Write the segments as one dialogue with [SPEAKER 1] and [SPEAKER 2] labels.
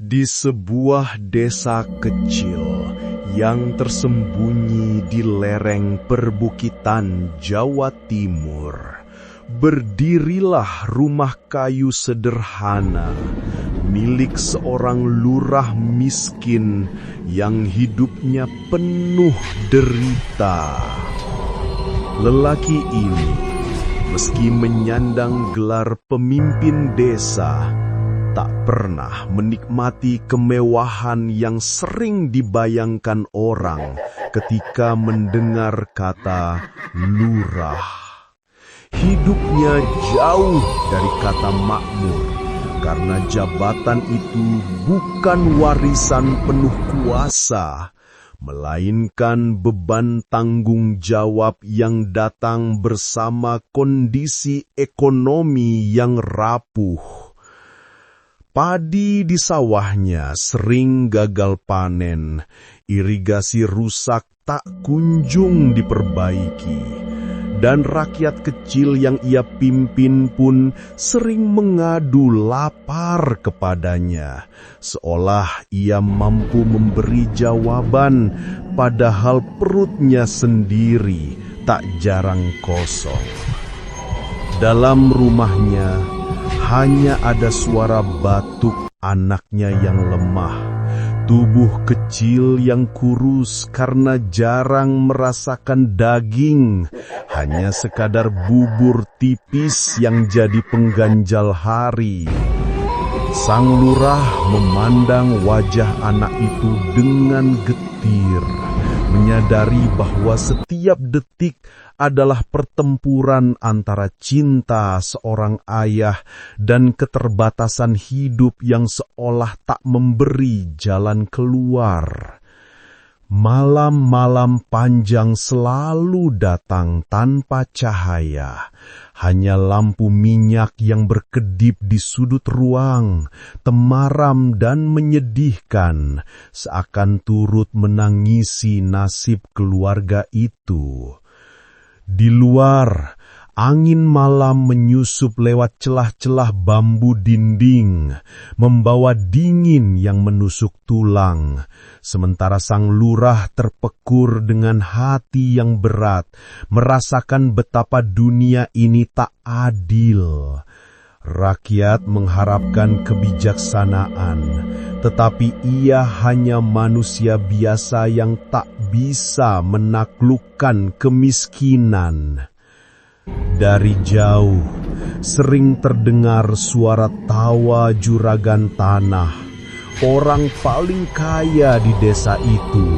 [SPEAKER 1] Di sebuah desa kecil yang tersembunyi di lereng perbukitan Jawa Timur, berdirilah rumah kayu sederhana milik seorang lurah miskin yang hidupnya penuh derita. Lelaki ini, meski menyandang gelar pemimpin desa, tak pernah menikmati kemewahan yang sering dibayangkan orang ketika mendengar kata lurah. Hidupnya jauh dari kata makmur, karena jabatan itu bukan warisan penuh kuasa, melainkan beban tanggung jawab yang datang bersama kondisi ekonomi yang rapuh. Padi di sawahnya sering gagal panen, irigasi rusak tak kunjung diperbaiki, dan rakyat kecil yang ia pimpin pun sering mengadu lapar kepadanya, seolah ia mampu memberi jawaban, padahal perutnya sendiri tak jarang kosong. Dalam rumahnya hanya ada suara batuk anaknya yang lemah, tubuh kecil yang kurus karena jarang merasakan daging, hanya sekadar bubur tipis yang jadi pengganjal hari. Sang lurah memandang wajah anak itu dengan getir, menyadari bahwa setiap detik adalah pertempuran antara cinta seorang ayah dan keterbatasan hidup yang seolah tak memberi jalan keluar. Malam-malam panjang selalu datang tanpa cahaya, hanya lampu minyak yang berkedip di sudut ruang, temaram dan menyedihkan, seakan turut menangisi nasib keluarga itu. Di luar, angin malam menyusup lewat celah-celah bambu dinding, membawa dingin yang menusuk tulang, sementara sang lurah terpekur dengan hati yang berat, merasakan betapa dunia ini tak adil. Rakyat mengharapkan kebijaksanaan, tetapi ia hanya manusia biasa yang tak bisa menaklukkan kemiskinan. Dari jauh, sering terdengar suara tawa juragan tanah, orang paling kaya di desa itu,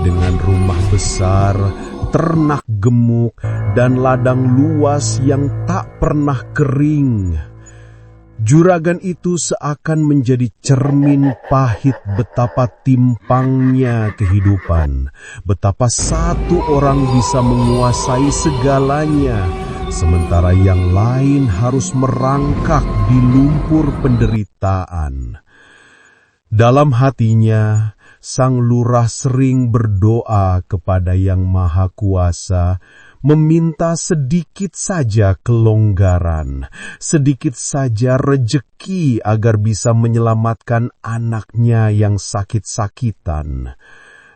[SPEAKER 1] dengan rumah besar, ternak gemuk, dan ladang luas yang tak pernah kering. Juragan itu seakan menjadi cermin pahit betapa timpangnya kehidupan, betapa satu orang bisa menguasai segalanya, sementara yang lain harus merangkak di lumpur penderitaan. Dalam hatinya, sang lurah sering berdoa kepada Yang Maha Kuasa, meminta sedikit saja kelonggaran, sedikit saja rejeki agar bisa menyelamatkan anaknya yang sakit-sakitan.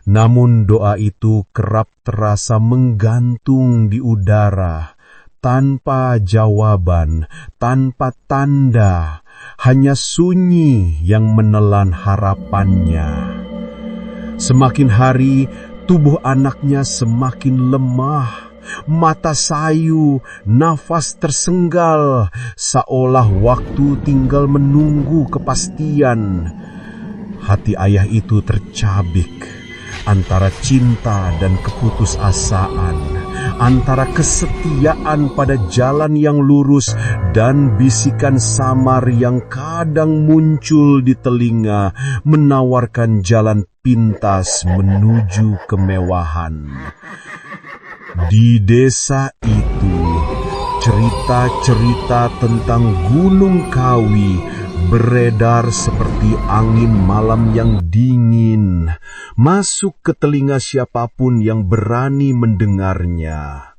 [SPEAKER 1] Namun doa itu kerap terasa menggantung di udara, tanpa jawaban, tanpa tanda, hanya sunyi yang menelan harapannya. Semakin hari, tubuh anaknya semakin lemah, mata sayu, nafas tersenggal, seolah waktu tinggal menunggu kepastian. Hati ayah itu tercabik antara cinta dan keputusasaan, antara kesetiaan pada jalan yang lurus dan bisikan samar yang kadang muncul di telinga, menawarkan jalan pintas menuju kemewahan. Di desa itu, cerita-cerita tentang Gunung Kawi beredar seperti angin malam yang dingin, masuk ke telinga siapapun yang berani mendengarnya.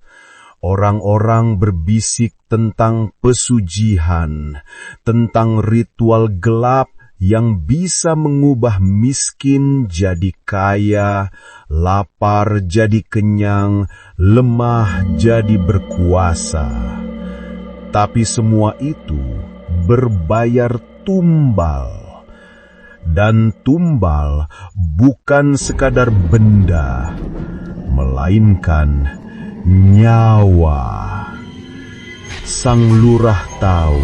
[SPEAKER 1] Orang-orang berbisik tentang pesugihan, tentang ritual gelap yang bisa mengubah miskin jadi kaya, lapar jadi kenyang, lemah jadi berkuasa. Tapi semua itu berbayar tumbal. Dan tumbal bukan sekadar benda, melainkan nyawa. Sang lurah tahu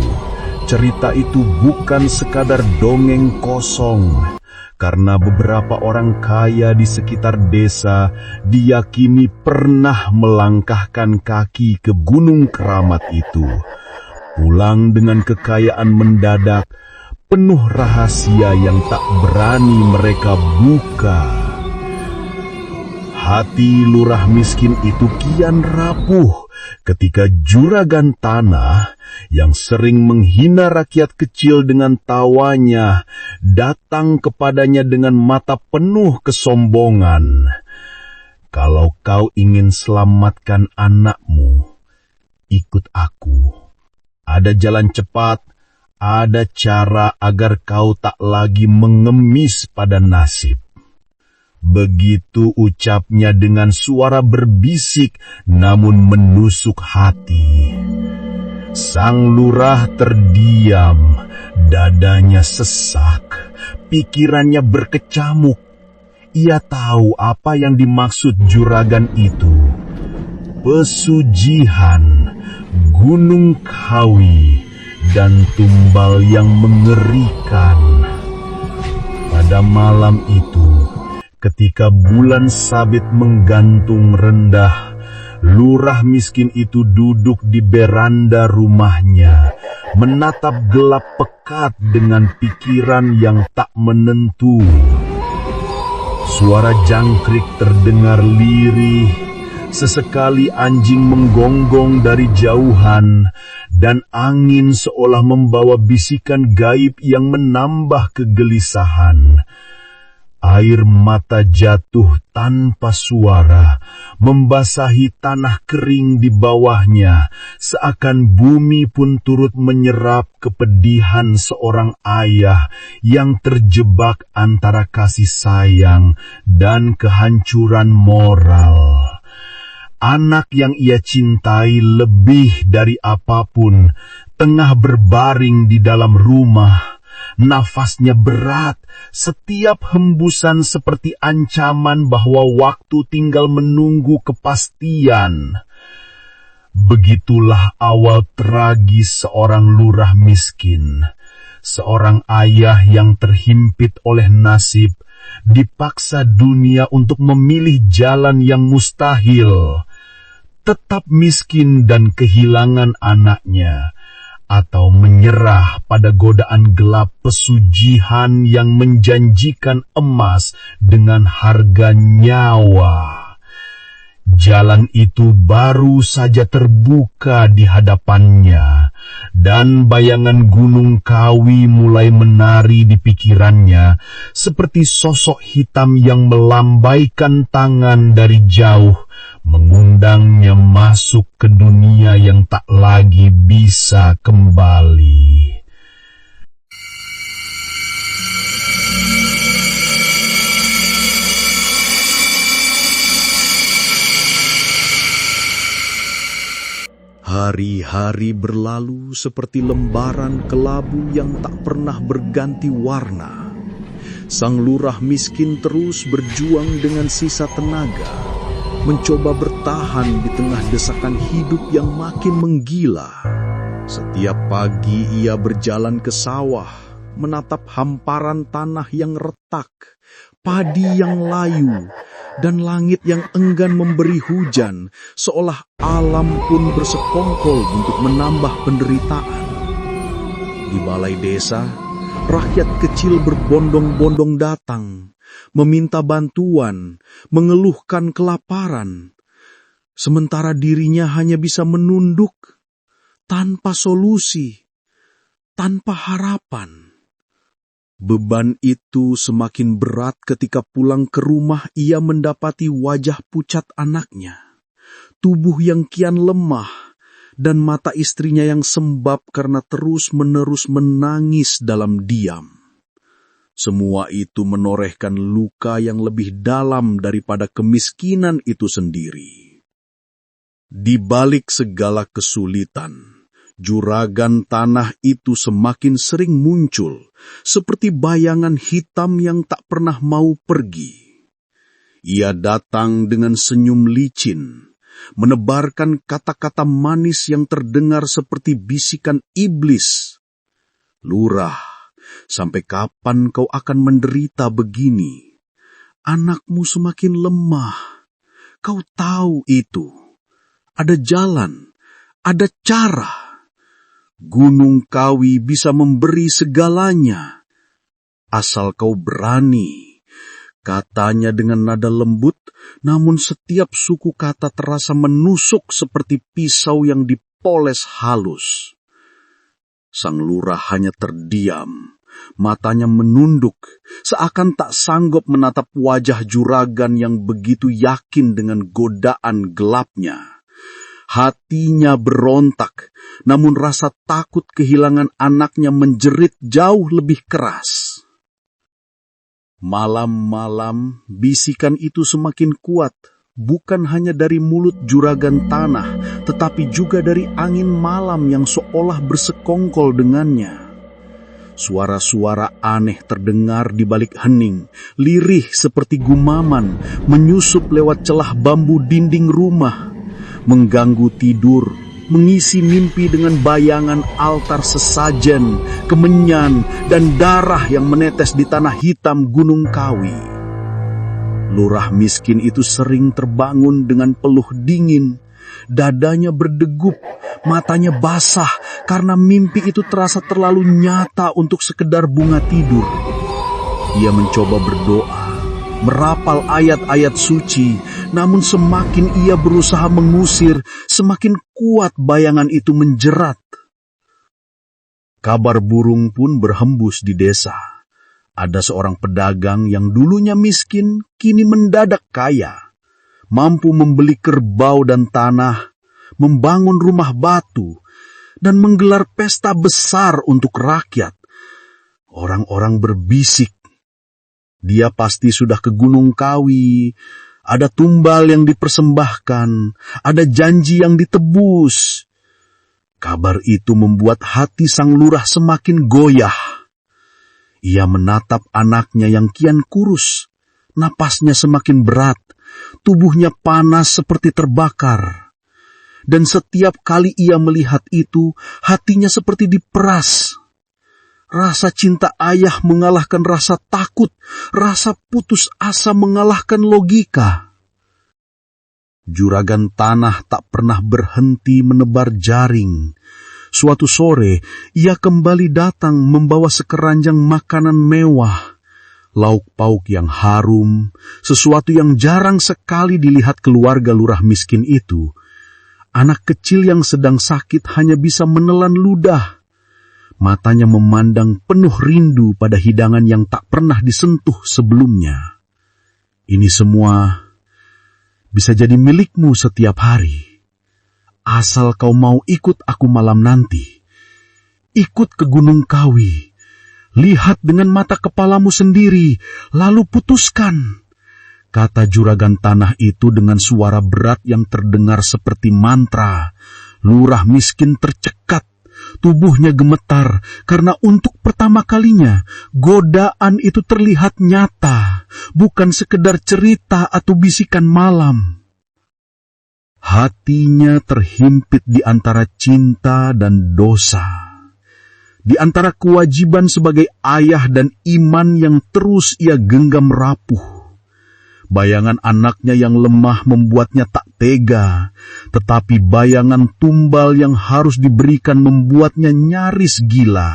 [SPEAKER 1] cerita itu bukan sekadar dongeng kosong, karena beberapa orang kaya di sekitar desa diyakini pernah melangkahkan kaki ke Gunung Keramat itu, pulang dengan kekayaan mendadak, penuh rahasia yang tak berani mereka buka. Hati lurah miskin itu kian rapuh ketika juragan tanah yang sering menghina rakyat kecil dengan tawanya datang kepadanya dengan mata penuh kesombongan. Kalau kau ingin selamatkan anakmu, ikut aku. Ada jalan cepat, ada cara agar kau tak lagi mengemis pada nasib. Begitu ucapnya dengan suara berbisik namun menusuk hati. Sang lurah terdiam, dadanya sesak, pikirannya berkecamuk. Ia tahu apa yang dimaksud juragan itu. Pesugihan, Gunung Kawi, dan tumbal yang mengerikan. Pada malam itu, ketika bulan sabit menggantung rendah, lurah miskin itu duduk di beranda rumahnya, menatap gelap pekat dengan pikiran yang tak menentu. Suara jangkrik terdengar lirih, sesekali anjing menggonggong dari jauhan, dan angin seolah membawa bisikan gaib yang menambah kegelisahan. Air mata jatuh tanpa suara, membasahi tanah kering di bawahnya, seakan bumi pun turut menyerap kepedihan seorang ayah yang terjebak antara kasih sayang dan kehancuran moral. Anak yang ia cintai lebih dari apapun, tengah berbaring di dalam rumah. Nafasnya berat, setiap hembusan seperti ancaman bahwa waktu tinggal menunggu kepastian. Begitulah awal tragis seorang lurah miskin. Seorang ayah yang terhimpit oleh nasib, dipaksa dunia untuk memilih jalan yang mustahil. Tetap miskin dan kehilangan anaknya, atau menyerah pada godaan gelap pesugihan yang menjanjikan emas dengan harga nyawa. Jalan itu baru saja terbuka di hadapannya, dan bayangan Gunung Kawi mulai menari di pikirannya, seperti sosok hitam yang melambaikan tangan dari jauh, mengundangnya masuk ke dunia yang tak lagi bisa kembali. Hari-hari berlalu seperti lembaran kelabu yang tak pernah berganti warna. Sang lurah miskin terus berjuang dengan sisa tenaga, mencoba bertahan di tengah desakan hidup yang makin menggila. Setiap pagi ia berjalan ke sawah, menatap hamparan tanah yang retak, padi yang layu, dan langit yang enggan memberi hujan, seolah alam pun bersekongkol untuk menambah penderitaan. Di balai desa, rakyat kecil berbondong-bondong datang, meminta bantuan, mengeluhkan kelaparan, sementara dirinya hanya bisa menunduk, tanpa solusi, tanpa harapan. Beban itu semakin berat ketika pulang ke rumah ia mendapati wajah pucat anaknya, tubuh yang kian lemah, dan mata istrinya yang sembab karena terus-menerus menangis dalam diam. Semua itu menorehkan luka yang lebih dalam daripada kemiskinan itu sendiri. Di balik segala kesulitan, juragan tanah itu semakin sering muncul, seperti bayangan hitam yang tak pernah mau pergi. Ia datang dengan senyum licin, menebarkan kata-kata manis yang terdengar seperti bisikan iblis. "Lurah, sampai kapan kau akan menderita begini? Anakmu semakin lemah. Kau tahu itu. Ada jalan, ada cara. Gunung Kawi bisa memberi segalanya. Asal kau berani," katanya dengan nada lembut, namun setiap suku kata terasa menusuk seperti pisau yang dipoles halus. Sang lurah hanya terdiam, matanya menunduk, seakan tak sanggup menatap wajah juragan yang begitu yakin dengan godaan gelapnya. Hatinya berontak, namun rasa takut kehilangan anaknya menjerit jauh lebih keras. Malam-malam, bisikan itu semakin kuat, bukan hanya dari mulut juragan tanah, tetapi juga dari angin malam yang seolah bersekongkol dengannya. Suara-suara aneh terdengar di balik hening, lirih seperti gumaman, menyusup lewat celah bambu dinding rumah, mengganggu tidur, mengisi mimpi dengan bayangan altar sesajen, kemenyan, dan darah yang menetes di tanah hitam Gunung Kawi. Lurah miskin itu sering terbangun dengan peluh dingin, dadanya berdegup, matanya basah karena mimpi itu terasa terlalu nyata untuk sekedar bunga tidur. Ia mencoba berdoa, merapal ayat-ayat suci, namun semakin ia berusaha mengusir, semakin kuat bayangan itu menjerat. Kabar burung pun berhembus di desa. Ada seorang pedagang yang dulunya miskin, kini mendadak kaya. Mampu membeli kerbau dan tanah, membangun rumah batu, dan menggelar pesta besar untuk rakyat. Orang-orang berbisik, dia pasti sudah ke Gunung Kawi, ada tumbal yang dipersembahkan, ada janji yang ditebus. Kabar itu membuat hati sang lurah semakin goyah. Ia menatap anaknya yang kian kurus, napasnya semakin berat, tubuhnya panas seperti terbakar. Dan setiap kali ia melihat itu, hatinya seperti diperas. Rasa cinta ayah mengalahkan rasa takut, rasa putus asa mengalahkan logika. Juragan tanah tak pernah berhenti menebar jaring. Suatu sore, ia kembali datang membawa sekeranjang makanan mewah, lauk pauk yang harum, sesuatu yang jarang sekali dilihat keluarga lurah miskin itu. Anak kecil yang sedang sakit hanya bisa menelan ludah. Matanya memandang penuh rindu pada hidangan yang tak pernah disentuh sebelumnya. Ini semua bisa jadi milikmu setiap hari. Asal kau mau ikut aku malam nanti. Ikut ke Gunung Kawi. Lihat dengan mata kepalamu sendiri, lalu putuskan. Kata juragan tanah itu dengan suara berat yang terdengar seperti mantra. Lurah miskin tercekat. Tubuhnya gemetar karena untuk pertama kalinya godaan itu terlihat nyata, bukan sekedar cerita atau bisikan malam. Hatinya terhimpit di antara cinta dan dosa, di antara kewajiban sebagai ayah dan iman yang terus ia genggam rapuh. Bayangan anaknya yang lemah membuatnya tak tega, tetapi bayangan tumbal yang harus diberikan membuatnya nyaris gila.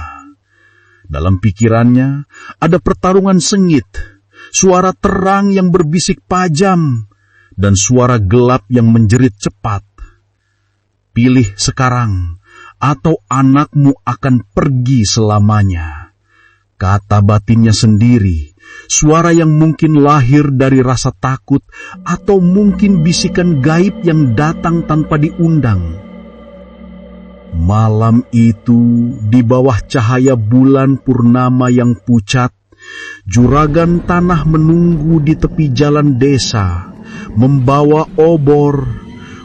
[SPEAKER 1] Dalam pikirannya ada pertarungan sengit, suara terang yang berbisik tajam, dan suara gelap yang menjerit cepat. Pilih sekarang, atau anakmu akan pergi selamanya, kata batinnya sendiri. Suara yang mungkin lahir dari rasa takut atau mungkin bisikan gaib yang datang tanpa diundang. Malam itu, di bawah cahaya bulan purnama yang pucat, Juragan Tanah menunggu di tepi jalan desa, membawa obor.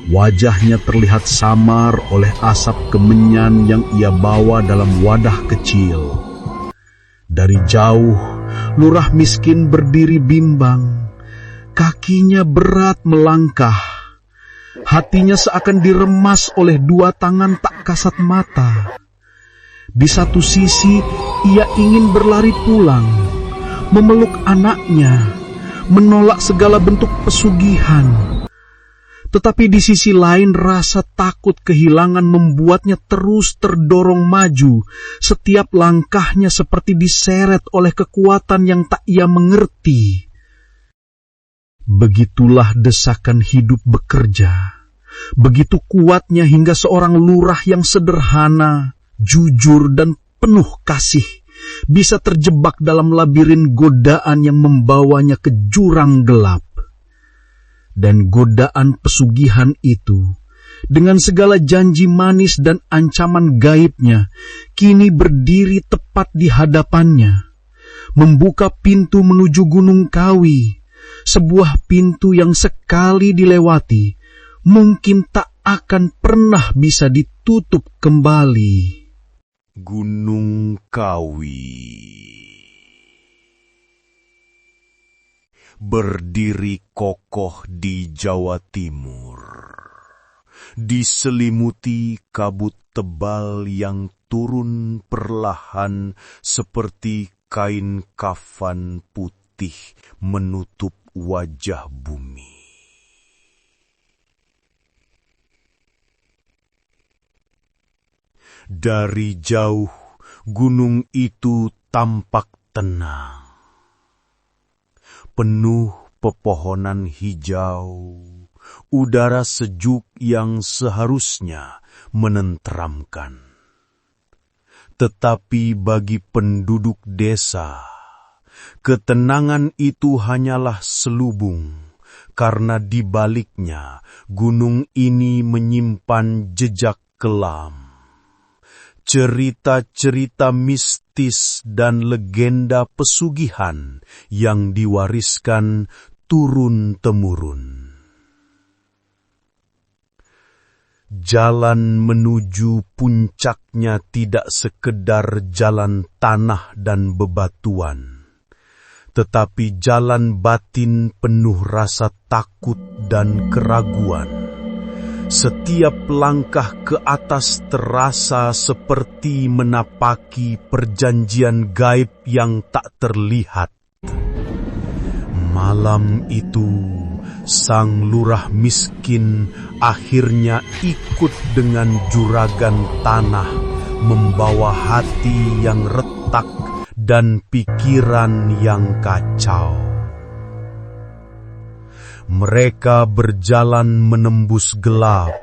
[SPEAKER 1] Wajahnya terlihat samar oleh asap kemenyan yang ia bawa dalam wadah kecil. Dari jauh, lurah miskin berdiri bimbang. Kakinya berat melangkah. Hatinya seakan diremas oleh dua tangan tak kasat mata. Di satu sisi, ia ingin berlari pulang, memeluk anaknya, menolak segala bentuk pesugihan. Tetapi di sisi lain rasa takut kehilangan membuatnya terus terdorong maju. Setiap langkahnya seperti diseret oleh kekuatan yang tak ia mengerti. Begitulah desakan hidup bekerja. Begitu kuatnya hingga seorang lurah yang sederhana, jujur dan penuh kasih bisa terjebak dalam labirin godaan yang membawanya ke jurang gelap. Dan godaan pesugihan itu, dengan segala janji manis dan ancaman gaibnya, kini berdiri tepat di hadapannya, membuka pintu menuju Gunung Kawi, sebuah pintu yang sekali dilewati, mungkin tak akan pernah bisa ditutup kembali.
[SPEAKER 2] Gunung Kawi berdiri kokoh di Jawa Timur, diselimuti kabut tebal yang turun perlahan seperti kain kafan putih menutup wajah bumi. Dari jauh, gunung itu tampak tenang, penuh pepohonan hijau, udara sejuk yang seharusnya menenteramkan. Tetapi bagi penduduk desa, ketenangan itu hanyalah selubung, karena di baliknya gunung ini menyimpan jejak kelam. Cerita-cerita mistis dan legenda pesugihan yang diwariskan turun-temurun. Jalan menuju puncaknya tidak sekedar jalan tanah dan bebatuan, tetapi jalan batin penuh rasa takut dan keraguan. Setiap langkah ke atas terasa seperti menapaki perjanjian gaib yang tak terlihat. Malam itu, sang lurah miskin akhirnya ikut dengan juragan tanah, membawa hati yang retak dan pikiran yang kacau. Mereka berjalan menembus gelap,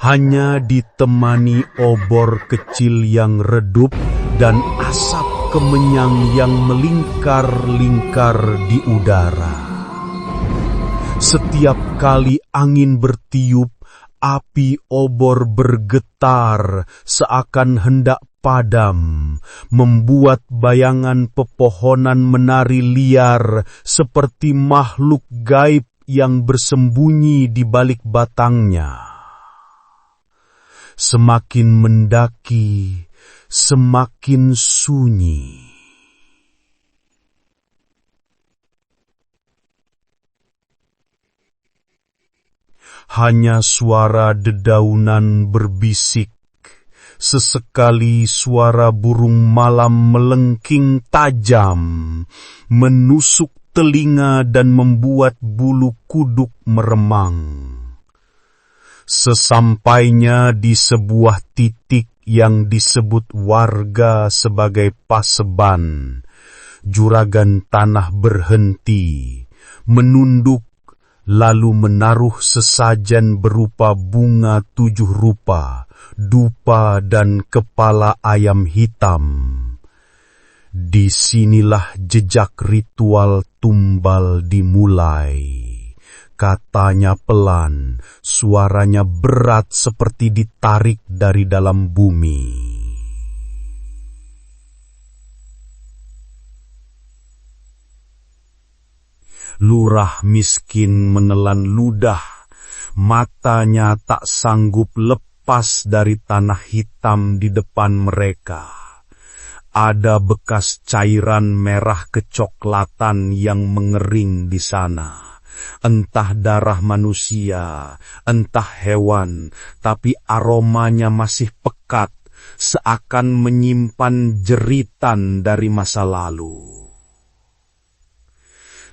[SPEAKER 2] hanya ditemani obor kecil yang redup dan asap kemenyang yang melingkar-lingkar di udara. Setiap kali angin bertiup, api obor bergetar seakan hendak padam, membuat bayangan pepohonan menari liar seperti makhluk gaib yang bersembunyi di balik batangnya. Semakin mendaki, semakin sunyi. Hanya suara dedaunan berbisik, sesekali suara burung malam melengking tajam, menusuk telinga dan membuat bulu kuduk meremang. Sesampainya di sebuah titik yang disebut warga sebagai paseban, juragan tanah berhenti, menunduk, lalu menaruh sesajen berupa bunga 7 rupa, dupa dan kepala ayam hitam. Disinilah jejak ritual tumbal dimulai. Katanya pelan, suaranya berat seperti ditarik dari dalam bumi. Lurah miskin menelan ludah, matanya tak sanggup lepas dari tanah hitam di depan mereka. Ada bekas cairan merah kecoklatan yang mengering di sana. Entah darah manusia, entah hewan, tapi aromanya masih pekat, seakan menyimpan jeritan dari masa lalu.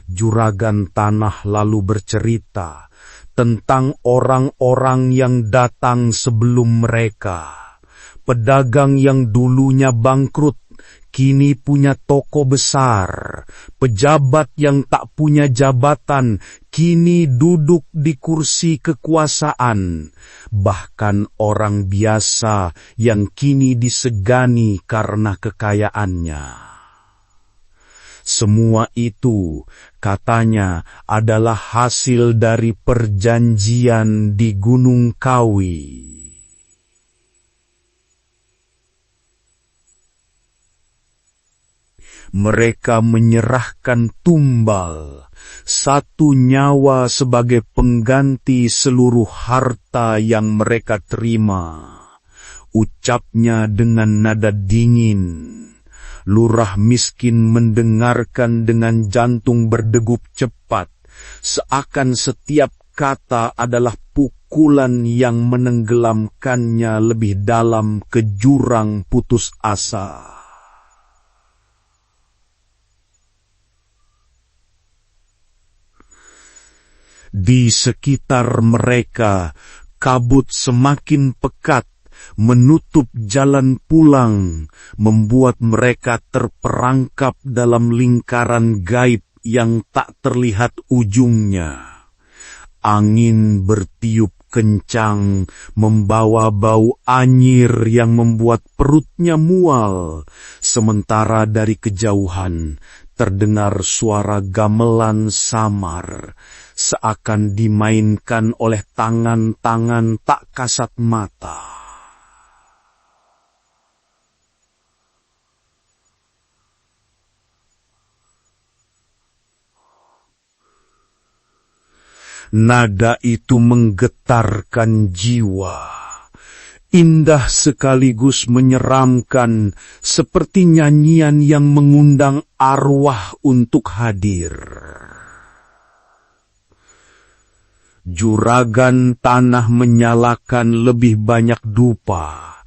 [SPEAKER 2] Juragan Tanah lalu bercerita tentang orang-orang yang datang sebelum mereka. Pedagang yang dulunya bangkrut, kini punya toko besar. Pejabat yang tak punya jabatan, kini duduk di kursi kekuasaan. Bahkan orang biasa yang kini disegani karena kekayaannya. Semua itu, katanya, adalah hasil dari perjanjian di Gunung Kawi. Mereka menyerahkan tumbal, satu nyawa sebagai pengganti seluruh harta yang mereka terima. Ucapnya dengan nada dingin. Lurah miskin mendengarkan dengan jantung berdegup cepat, seakan setiap kata adalah pukulan yang menenggelamkannya lebih dalam ke jurang putus asa. Di sekitar mereka, kabut semakin pekat, menutup jalan pulang, membuat mereka terperangkap dalam lingkaran gaib yang tak terlihat ujungnya. Angin bertiup kencang, membawa bau anyir yang membuat perutnya mual, sementara dari kejauhan terdengar suara gamelan samar, seakan dimainkan oleh tangan-tangan tak kasat mata. Nada itu menggetarkan jiwa, indah sekaligus menyeramkan, seperti nyanyian yang mengundang arwah untuk hadir. Juragan Tanah menyalakan lebih banyak dupa.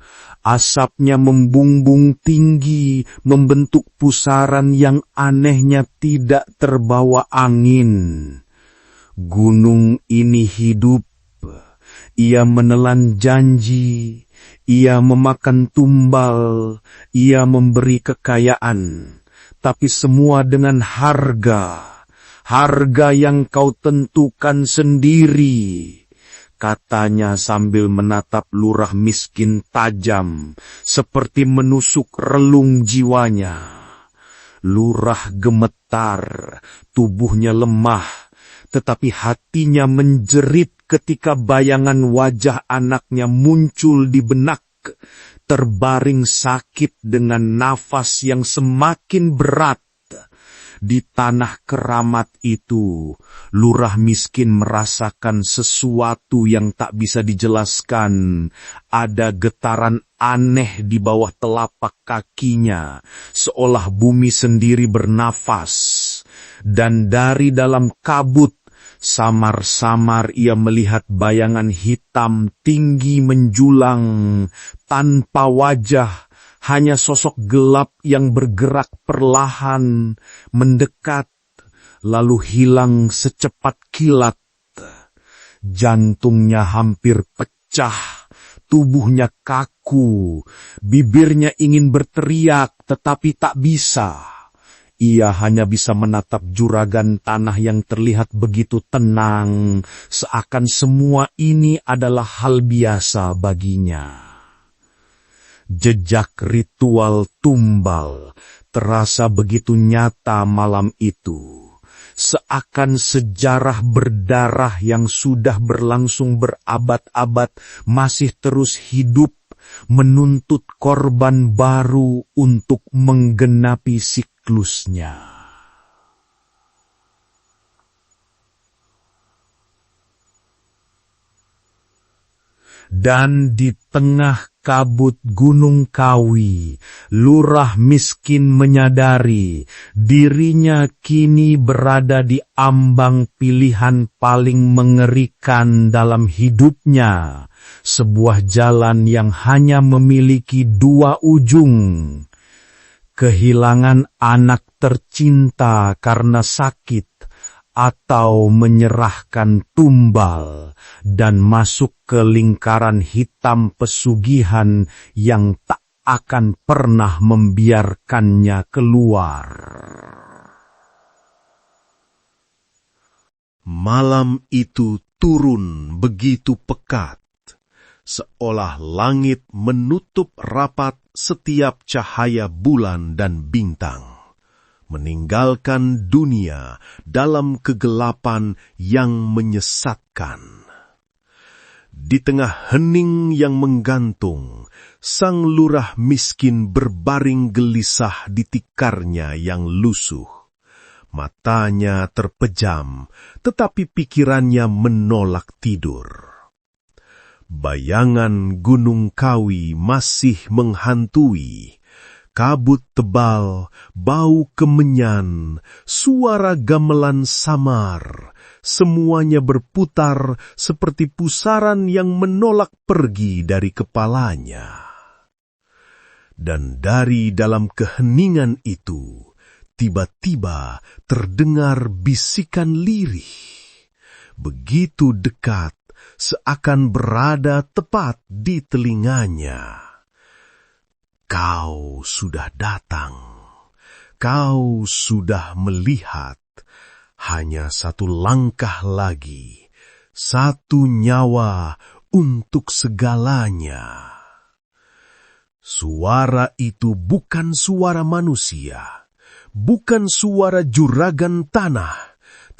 [SPEAKER 2] Asapnya membumbung tinggi, membentuk pusaran yang anehnya tidak terbawa angin. Gunung ini hidup, ia menelan janji, ia memakan tumbal, ia memberi kekayaan, tapi semua dengan harga yang kau tentukan sendiri, katanya sambil menatap lurah miskin tajam, seperti menusuk relung jiwanya. Lurah gemetar, tubuhnya lemah, tetapi hatinya menjerit ketika bayangan wajah anaknya muncul di benak, terbaring sakit dengan nafas yang semakin berat. Di tanah keramat itu, lurah miskin merasakan sesuatu yang tak bisa dijelaskan. Ada getaran aneh di bawah telapak kakinya, seolah bumi sendiri bernafas. Dan dari dalam kabut, samar-samar ia melihat bayangan hitam tinggi menjulang, tanpa wajah, hanya sosok gelap yang bergerak perlahan, mendekat, lalu hilang secepat kilat. Jantungnya hampir pecah, tubuhnya kaku, bibirnya ingin berteriak tetapi tak bisa. Ia hanya bisa menatap juragan tanah yang terlihat begitu tenang, seakan semua ini adalah hal biasa baginya. Jejak ritual tumbal terasa begitu nyata malam itu, seakan sejarah berdarah yang sudah berlangsung berabad-abad masih terus hidup, menuntut korban baru untuk menggenapi siklusnya. Dan di tengah kabut Gunung Kawi, lurah miskin menyadari dirinya kini berada di ambang pilihan paling mengerikan dalam hidupnya, sebuah jalan yang hanya memiliki dua ujung: kehilangan anak tercinta karena sakit, atau menyerahkan tumbal dan masuk ke lingkaran hitam pesugihan yang tak akan pernah membiarkannya keluar.
[SPEAKER 1] Malam itu turun begitu pekat, seolah langit menutup rapat setiap cahaya bulan dan bintang, meninggalkan dunia dalam kegelapan yang menyesatkan. Di tengah hening yang menggantung, sang lurah miskin berbaring gelisah di tikarnya yang lusuh. Matanya terpejam, tetapi pikirannya menolak tidur. Bayangan Gunung Kawi masih menghantui. Kabut tebal, bau kemenyan, suara gamelan samar, semuanya berputar seperti pusaran yang menolak pergi dari kepalanya. Dan dari dalam keheningan itu, tiba-tiba terdengar bisikan lirih. Begitu dekat, seakan berada tepat di telinganya. Kau sudah datang, kau sudah melihat, hanya satu langkah lagi, satu nyawa untuk segalanya. Suara itu bukan suara manusia, bukan suara juragan tanah,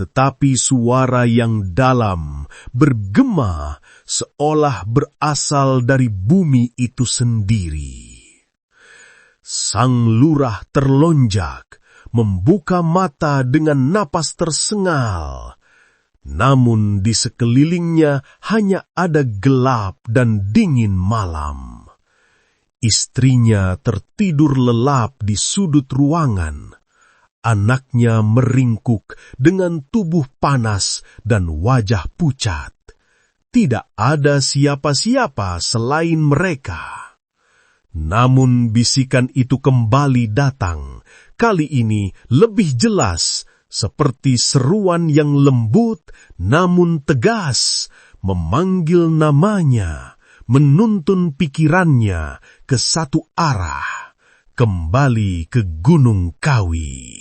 [SPEAKER 1] tetapi suara yang dalam, bergema, seolah berasal dari bumi itu sendiri. Sang lurah terlonjak, membuka mata dengan napas tersengal. Namun di sekelilingnya hanya ada gelap dan dingin malam. Istrinya tertidur lelap di sudut ruangan. Anaknya meringkuk dengan tubuh panas dan wajah pucat. Tidak ada siapa-siapa selain mereka. Namun bisikan itu kembali datang, kali ini lebih jelas, seperti seruan yang lembut namun tegas, memanggil namanya, menuntun pikirannya ke satu arah, kembali ke Gunung Kawi.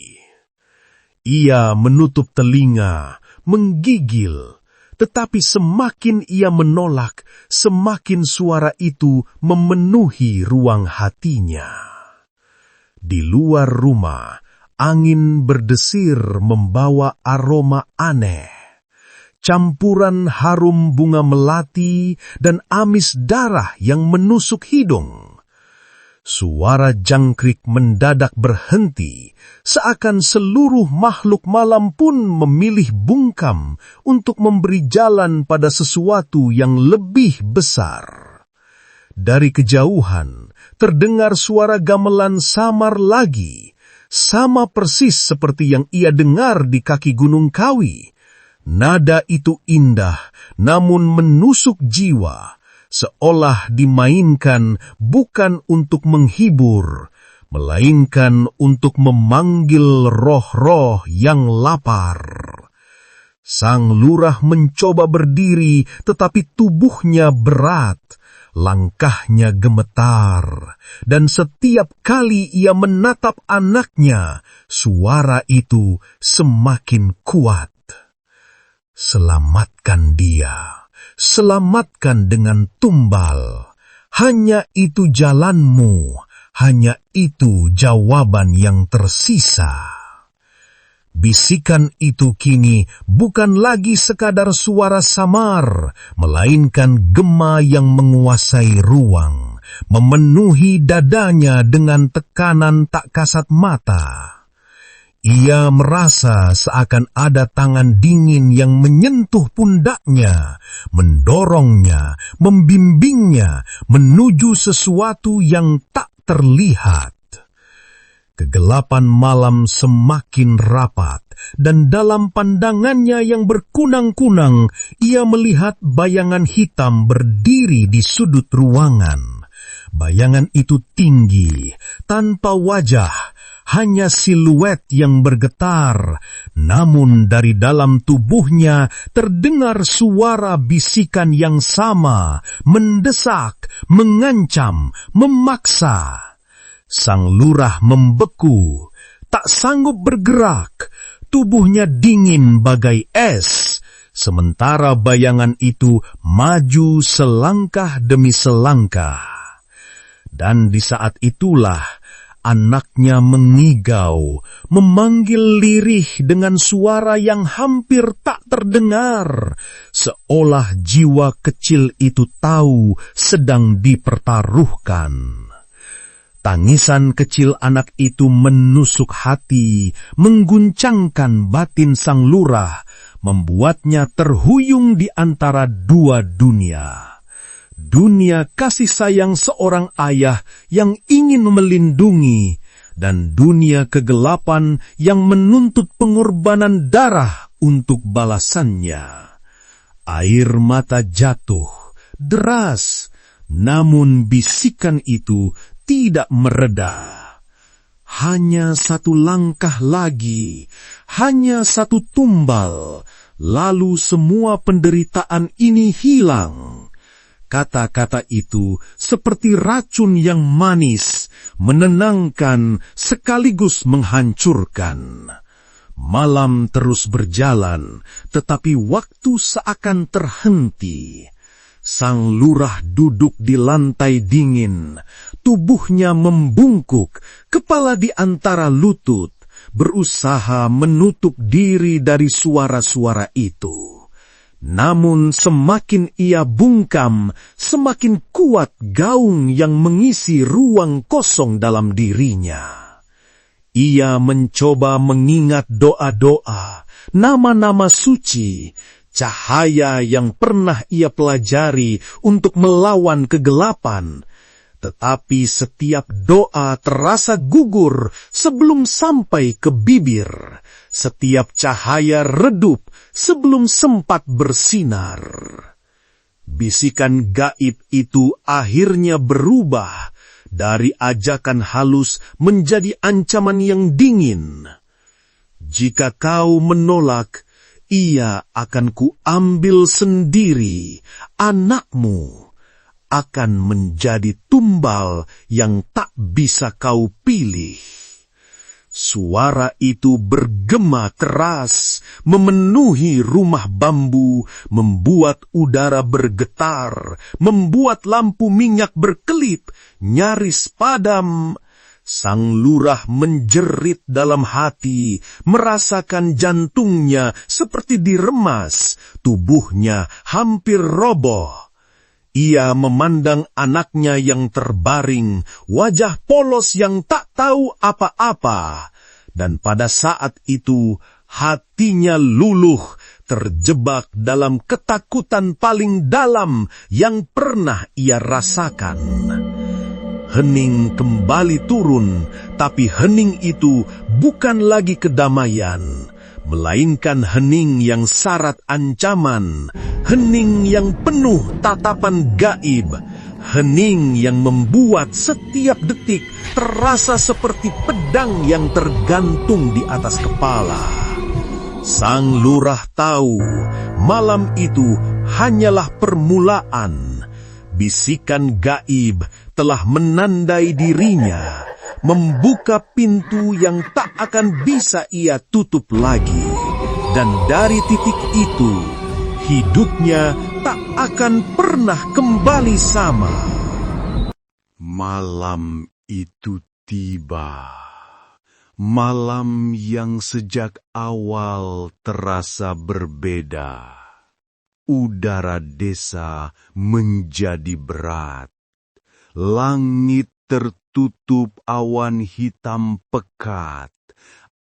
[SPEAKER 1] Ia menutup telinga, menggigil, tetapi semakin ia menolak, semakin suara itu memenuhi ruang hatinya. Di luar rumah, angin berdesir membawa aroma aneh. Campuran harum bunga melati dan amis darah yang menusuk hidung. Suara jangkrik mendadak berhenti, seakan seluruh makhluk malam pun memilih bungkam untuk memberi jalan pada sesuatu yang lebih besar. Dari kejauhan, terdengar suara gamelan samar lagi, sama persis seperti yang ia dengar di kaki Gunung Kawi. Nada itu indah, namun menusuk jiwa, seolah dimainkan bukan untuk menghibur, melainkan untuk memanggil roh-roh yang lapar. Sang lurah mencoba berdiri, tetapi tubuhnya berat, langkahnya gemetar, dan setiap kali ia menatap anaknya, suara itu semakin kuat. Selamatkan dia. Selamatkan dengan tumbal. Hanya itu jalanmu, hanya itu jawaban yang tersisa. Bisikan itu kini bukan lagi sekadar suara samar, melainkan gema yang menguasai ruang, memenuhi dadanya dengan tekanan tak kasat mata. Ia merasa seakan ada tangan dingin yang menyentuh pundaknya, mendorongnya, membimbingnya menuju sesuatu yang tak terlihat. Kegelapan malam semakin rapat, dan dalam pandangannya yang berkunang-kunang, ia melihat bayangan hitam berdiri di sudut ruangan. Bayangan itu tinggi, tanpa wajah, hanya siluet yang bergetar. Namun dari dalam tubuhnya terdengar suara bisikan yang sama, mendesak, mengancam, memaksa. Sang lurah membeku, tak sanggup bergerak, tubuhnya dingin bagai es, sementara bayangan itu maju selangkah demi selangkah. Dan di saat itulah anaknya mengigau, memanggil lirih dengan suara yang hampir tak terdengar, seolah jiwa kecil itu tahu sedang dipertaruhkan. Tangisan kecil anak itu menusuk hati, mengguncangkan batin sang lurah, membuatnya terhuyung di antara dua dunia. Dunia kasih sayang seorang ayah yang ingin melindungi, dan dunia kegelapan yang menuntut pengorbanan darah untuk balasannya. Air mata jatuh, deras, namun bisikan itu tidak mereda. Hanya satu langkah lagi, hanya satu tumbal, lalu semua penderitaan ini hilang. Kata-kata itu seperti racun yang manis, menenangkan sekaligus menghancurkan. Malam terus berjalan, tetapi waktu seakan terhenti. Sang lurah duduk di lantai dingin, tubuhnya membungkuk, kepala di antara lutut, berusaha menutup diri dari suara-suara itu. Namun semakin ia bungkam, semakin kuat gaung yang mengisi ruang kosong dalam dirinya. Ia mencoba mengingat doa-doa, nama-nama suci, cahaya yang pernah ia pelajari untuk melawan kegelapan. Tetapi setiap doa terasa gugur sebelum sampai ke bibir. Setiap cahaya redup sebelum sempat bersinar. Bisikan gaib itu akhirnya berubah dari ajakan halus menjadi ancaman yang dingin. Jika kau menolak, ia akan kuambil sendiri, anakmu akan menjadi tumbal yang tak bisa kau pilih. Suara itu bergema keras, memenuhi rumah bambu, membuat udara bergetar, membuat lampu minyak berkelip, nyaris padam. Sang lurah menjerit dalam hati, merasakan jantungnya seperti diremas, tubuhnya hampir roboh. Ia memandang anaknya yang terbaring, wajah polos yang tak tahu apa-apa. Dan pada saat itu, hatinya luluh, terjebak dalam ketakutan paling dalam yang pernah ia rasakan. Hening kembali turun, tapi hening itu bukan lagi kedamaian, melainkan hening yang syarat ancaman, hening yang penuh tatapan gaib, hening yang membuat setiap detik terasa seperti pedang yang tergantung di atas kepala. Sang lurah tahu, malam itu hanyalah permulaan. Bisikan gaib telah menandai dirinya, membuka pintu yang tak akan bisa ia tutup lagi. Dan dari titik itu, hidupnya tak akan pernah kembali sama. Malam itu tiba. Malam yang sejak awal terasa berbeda. Udara desa menjadi berat. Langit tertutup awan hitam pekat.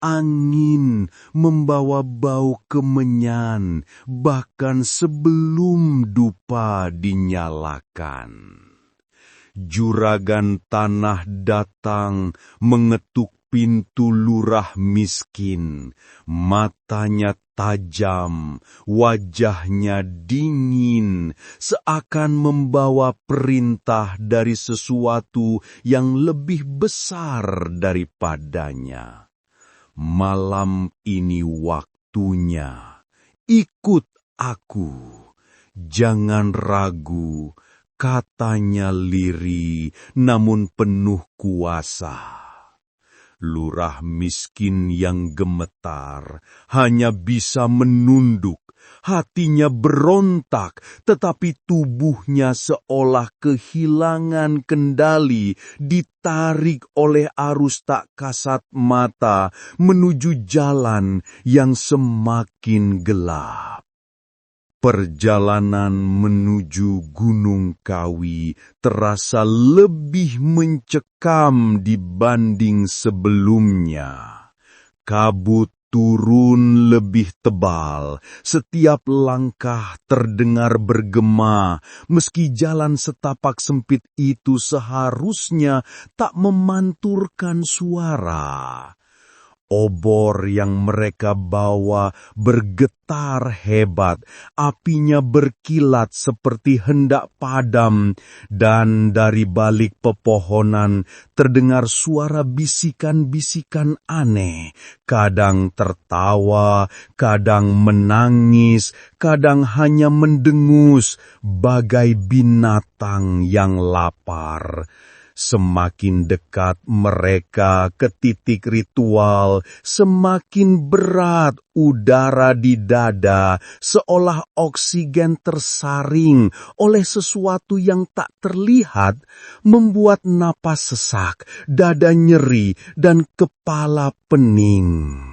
[SPEAKER 1] Angin membawa bau kemenyan, bahkan sebelum dupa dinyalakan. Juragan tanah datang mengetuk pintu lurah miskin. Matanya tajam, wajahnya dingin, seakan membawa perintah dari sesuatu yang lebih besar daripadanya. Malam ini waktunya. Ikut aku. Jangan ragu, katanya lirih namun penuh kuasa. Lurah miskin yang gemetar hanya bisa menunduk. Hatinya berontak, tetapi tubuhnya seolah kehilangan kendali, ditarik oleh arus tak kasat mata menuju jalan yang semakin gelap. Perjalanan menuju Gunung Kawi terasa lebih mencekam dibanding sebelumnya. Kabut turun lebih tebal, setiap langkah terdengar bergema, meski jalan setapak sempit itu seharusnya tak memanturkan suara. Obor yang mereka bawa bergetar hebat, apinya berkilat seperti hendak padam, dan dari balik pepohonan terdengar suara bisikan-bisikan aneh, kadang tertawa, kadang menangis, kadang hanya mendengus, bagai binatang yang lapar. Semakin dekat mereka ke titik ritual, semakin berat udara di dada, seolah oksigen tersaring oleh sesuatu yang tak terlihat, membuat napas sesak, dada nyeri, dan kepala pening.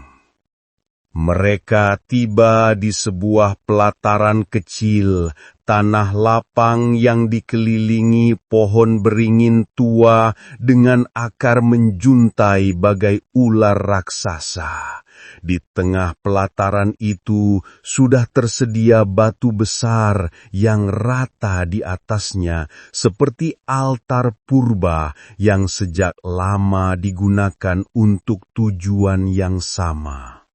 [SPEAKER 1] Mereka tiba di sebuah pelataran kecil, tanah lapang yang dikelilingi pohon beringin tua dengan akar menjuntai bagai ular raksasa. Di tengah pelataran itu sudah tersedia batu besar yang rata di atasnya, seperti altar purba yang sejak lama digunakan untuk tujuan yang sama.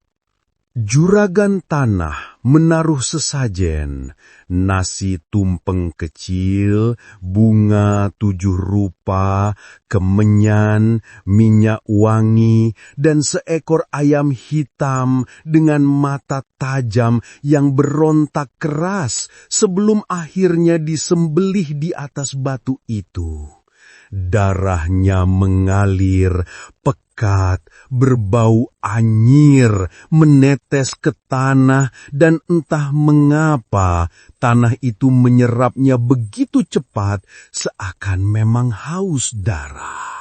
[SPEAKER 1] Juragan tanah menaruh sesajen, nasi tumpeng kecil, bunga 7 rupa, kemenyan, minyak wangi, dan seekor ayam hitam dengan mata tajam yang berontak keras sebelum akhirnya disembelih di atas batu itu. Darahnya mengalir, pekat, berbau anyir, menetes ke tanah, dan entah mengapa tanah itu menyerapnya begitu cepat, seakan memang haus darah.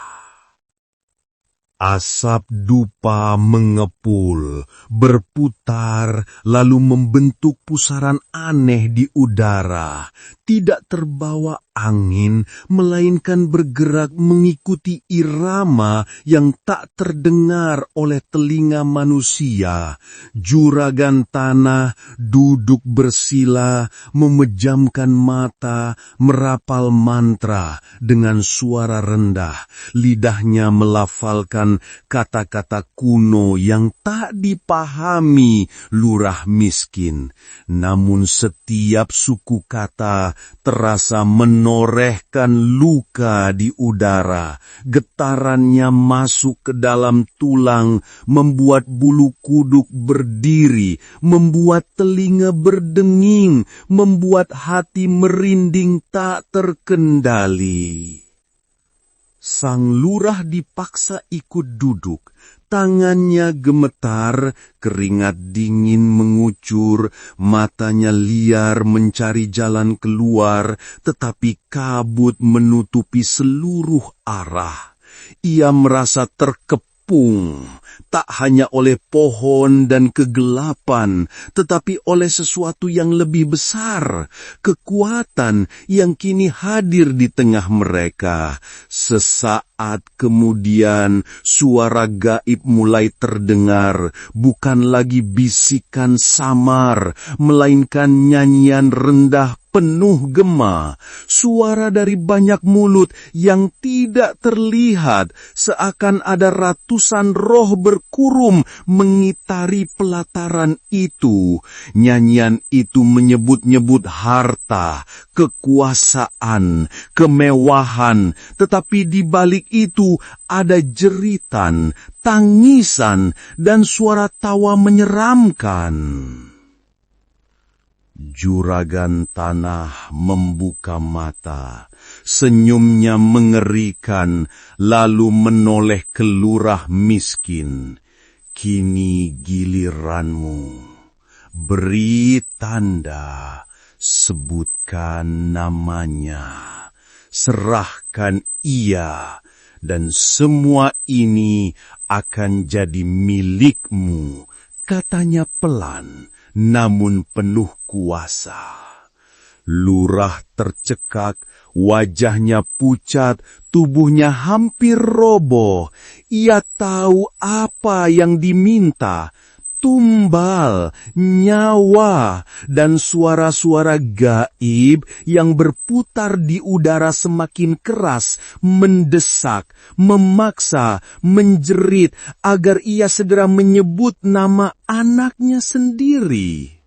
[SPEAKER 1] Asap dupa mengepul, berputar, lalu membentuk pusaran aneh di udara. Tidak terbawa angin, melainkan bergerak mengikuti irama yang tak terdengar oleh telinga manusia. Juragan tanah duduk bersila, memejamkan mata, merapal mantra dengan suara rendah. Lidahnya melafalkan kata-kata kuno yang tak dipahami lurah miskin. Namun setiap suku kata terasa menorehkan luka di udara. Getarannya masuk ke dalam tulang, membuat bulu kuduk berdiri, membuat telinga berdenging, membuat hati merinding tak terkendali. Sang lurah dipaksa ikut duduk. Tangannya gemetar, keringat dingin mengucur, matanya liar mencari jalan keluar, tetapi kabut menutupi seluruh arah. Ia merasa terkepung, tak hanya oleh pohon dan kegelapan, tetapi oleh sesuatu yang lebih besar, kekuatan yang kini hadir di tengah mereka. Sesaat
[SPEAKER 2] Sesaat kemudian suara gaib mulai terdengar, bukan lagi bisikan samar, melainkan nyanyian rendah penuh gema, suara dari banyak mulut yang tidak terlihat, seakan ada ratusan roh berkurum mengitari pelataran itu. Nyanyian itu menyebut-nyebut harta, kekuasaan, kemewahan, tetapi di balik itu ada jeritan, tangisan, dan suara tawa menyeramkan. Juragan tanah membuka mata, senyumnya mengerikan, lalu menoleh ke lurah miskin. Kini giliranmu, beri tanda, sebutkan namanya, serahkan ia, dan semua ini akan jadi milikmu, katanya pelan, namun penuh kuasa. Lurah tercekak, wajahnya pucat, tubuhnya hampir roboh. Ia tahu apa yang diminta, tumbal, nyawa, dan suara-suara gaib yang berputar di udara semakin keras, mendesak, memaksa, menjerit agar ia segera menyebut nama anaknya sendiri.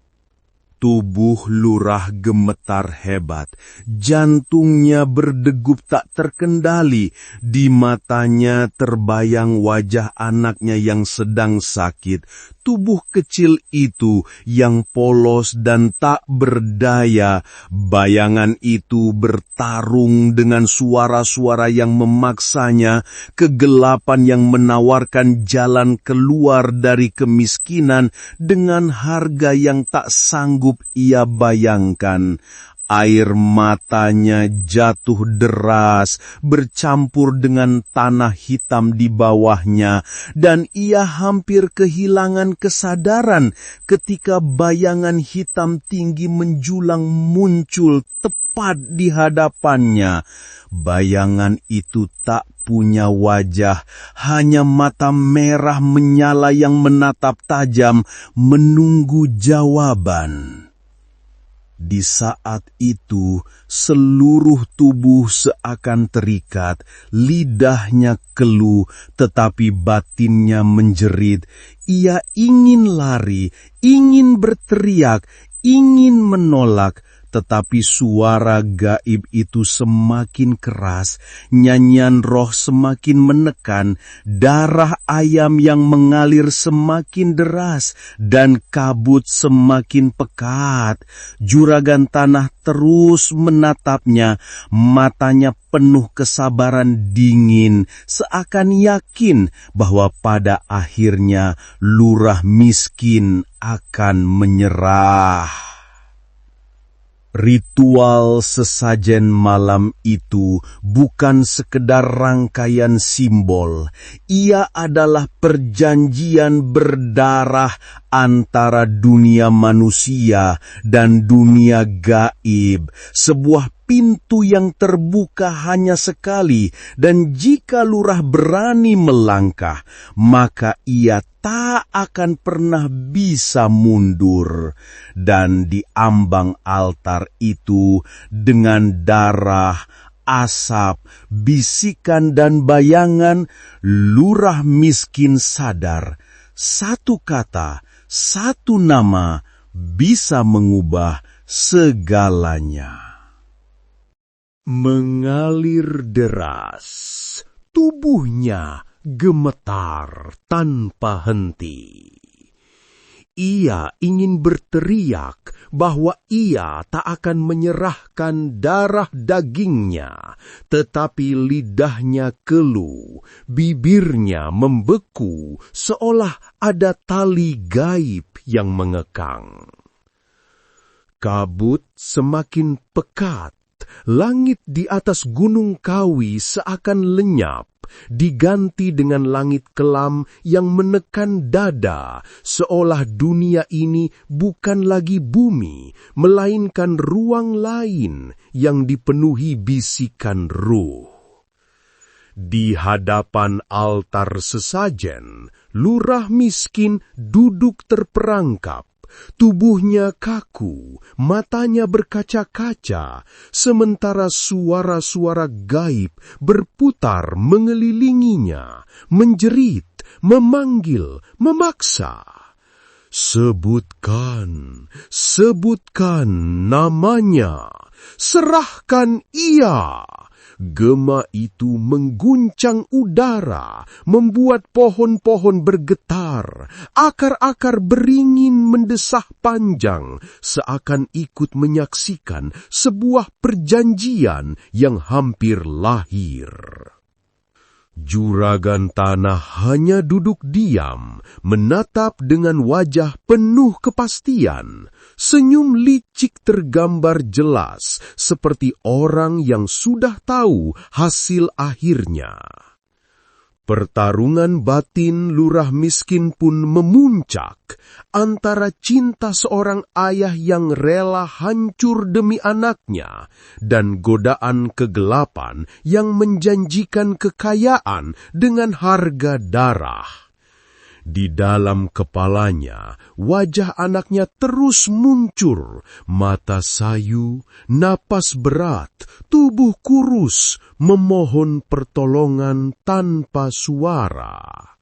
[SPEAKER 2] Tubuh lurah gemetar hebat, jantungnya berdegup tak terkendali, di matanya terbayang wajah anaknya yang sedang sakit. Tubuh kecil itu yang polos dan tak berdaya, bayangan itu bertarung dengan suara-suara yang memaksanya, kegelapan yang menawarkan jalan keluar dari kemiskinan dengan harga yang tak sanggup ia bayangkan. Air matanya jatuh deras, bercampur dengan tanah hitam di bawahnya, dan ia hampir kehilangan kesadaran ketika bayangan hitam tinggi menjulang muncul tepat di hadapannya. Bayangan itu tak punya wajah, hanya mata merah menyala yang menatap tajam, menunggu jawaban. Di saat itu, seluruh tubuh seakan terikat, lidahnya keluh, tetapi batinnya menjerit. Ia ingin lari, ingin berteriak, ingin menolak, tetapi suara gaib itu semakin keras, nyanyian roh semakin menekan, darah ayam yang mengalir semakin deras, dan kabut semakin pekat. Juragan tanah terus menatapnya, matanya penuh kesabaran dingin, seakan yakin bahwa pada akhirnya lurah miskin akan menyerah. Ritual sesajen malam itu bukan sekedar rangkaian simbol. Ia adalah perjanjian berdarah antara dunia manusia dan dunia gaib. Sebuah pintu yang terbuka hanya sekali, dan jika lurah berani melangkah, maka ia tak akan pernah bisa mundur. Dan di ambang altar itu, dengan darah, asap, bisikan, dan bayangan, lurah miskin sadar, satu kata, satu nama bisa mengubah segalanya. Mengalir deras, tubuhnya gemetar tanpa henti. Ia ingin berteriak bahwa ia tak akan menyerahkan darah dagingnya, tetapi lidahnya keluh, bibirnya membeku, seolah ada tali gaib yang mengekang. Kabut semakin pekat. Langit di atas Gunung Kawi seakan lenyap, diganti dengan langit kelam yang menekan dada, seolah dunia ini bukan lagi bumi, melainkan ruang lain yang dipenuhi bisikan ruh. Di hadapan altar sesajen, lurah miskin duduk terperangkap. Tubuhnya kaku, matanya berkaca-kaca, sementara suara-suara gaib berputar mengelilinginya, menjerit, memanggil, memaksa. Sebutkan, sebutkan namanya, serahkan ia. Gema itu mengguncang udara, membuat pohon-pohon bergetar, akar-akar beringin mendesah panjang, seakan ikut menyaksikan sebuah perjanjian yang hampir lahir. Juragan Tanah hanya duduk diam, menatap dengan wajah penuh kepastian. Senyum licik tergambar jelas, seperti orang yang sudah tahu hasil akhirnya. Pertarungan batin lurah miskin pun memuncak antara cinta seorang ayah yang rela hancur demi anaknya dan godaan kegelapan yang menjanjikan kekayaan dengan harga darah. Di dalam kepalanya, wajah anaknya terus muncul, mata sayu, napas berat, tubuh kurus, memohon pertolongan tanpa suara.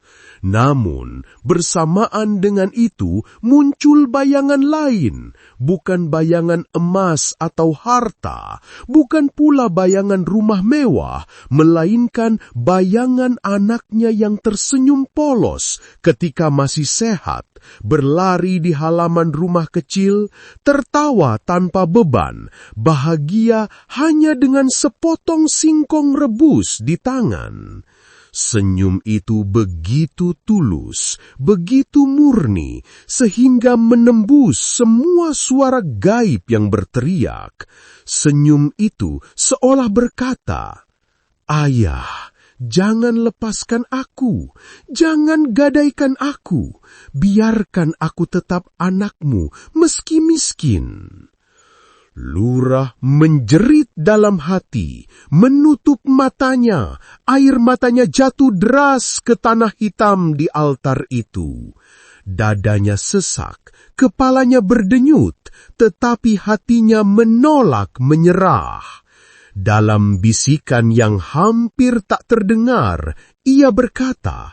[SPEAKER 2] Namun, bersamaan dengan itu muncul bayangan lain, bukan bayangan emas atau harta, bukan pula bayangan rumah mewah, melainkan bayangan anaknya yang tersenyum polos ketika masih sehat, berlari di halaman rumah kecil, tertawa tanpa beban, bahagia hanya dengan sepotong singkong rebus di tangan. Senyum itu begitu tulus, begitu murni, sehingga menembus semua suara gaib yang berteriak. Senyum itu seolah berkata, "Ayah, jangan lepaskan aku, jangan gadaikan aku, biarkan aku tetap anakmu meski miskin." Lurah menjerit dalam hati, menutup matanya, air matanya jatuh deras ke tanah hitam di altar itu. Dadanya sesak, kepalanya berdenyut, tetapi hatinya menolak menyerah. Dalam bisikan yang hampir tak terdengar, ia berkata,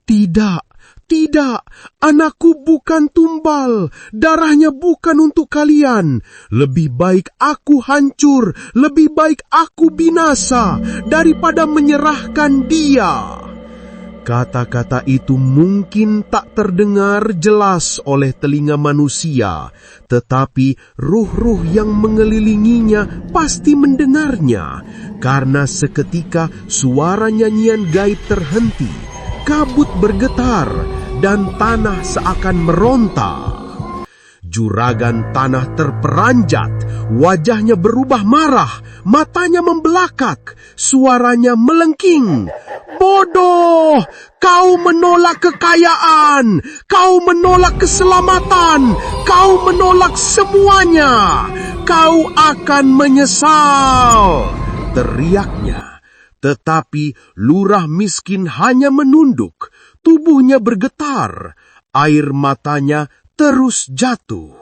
[SPEAKER 2] "Tidak, tidak, anakku bukan tumbal, darahnya bukan untuk kalian. Lebih baik aku hancur, lebih baik aku binasa, daripada menyerahkan dia." Kata-kata itu mungkin tak terdengar jelas oleh telinga manusia, tetapi ruh-ruh yang mengelilinginya pasti mendengarnya, karena seketika suara nyanyian gaib terhenti, kabut bergetar, dan tanah seakan meronta. Juragan Tanah terperanjat, wajahnya berubah marah, matanya membelakak, suaranya melengking. "Bodoh! Kau menolak kekayaan, kau menolak keselamatan, kau menolak semuanya. Kau akan menyesal!" teriaknya. Tetapi lurah miskin hanya menunduk, tubuhnya bergetar, air matanya terus jatuh.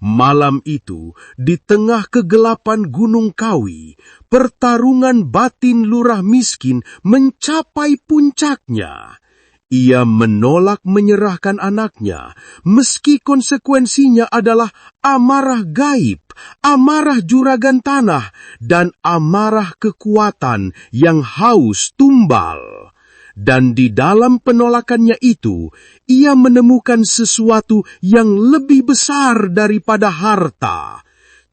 [SPEAKER 2] Malam itu, di tengah kegelapan Gunung Kawi, pertarungan batin lurah miskin mencapai puncaknya. Ia menolak menyerahkan anaknya, meski konsekuensinya adalah amarah gaib, amarah juragan tanah, dan amarah kekuatan yang haus tumbal. Dan di dalam penolakannya itu, ia menemukan sesuatu yang lebih besar daripada harta.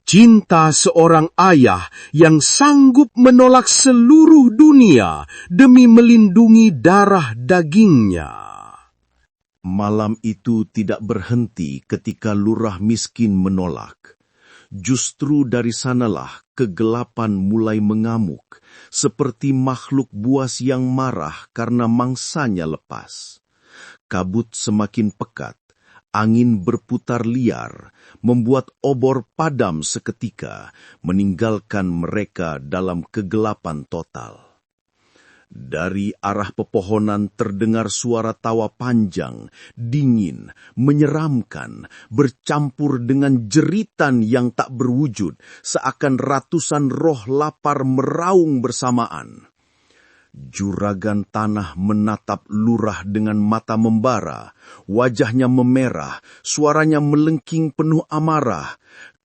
[SPEAKER 2] Cinta seorang ayah yang sanggup menolak seluruh dunia demi melindungi darah dagingnya.
[SPEAKER 1] Malam itu tidak berhenti ketika lurah miskin menolak. Justru dari sanalah kegelapan mulai mengamuk, seperti makhluk buas yang marah karena mangsanya lepas. Kabut semakin pekat, angin berputar liar, membuat obor padam seketika, meninggalkan mereka dalam kegelapan total. Dari arah pepohonan terdengar suara tawa panjang, dingin, menyeramkan, bercampur dengan jeritan yang tak berwujud, seakan ratusan roh lapar meraung bersamaan. Juragan Tanah menatap Lurah dengan mata membara, wajahnya memerah, suaranya melengking penuh amarah.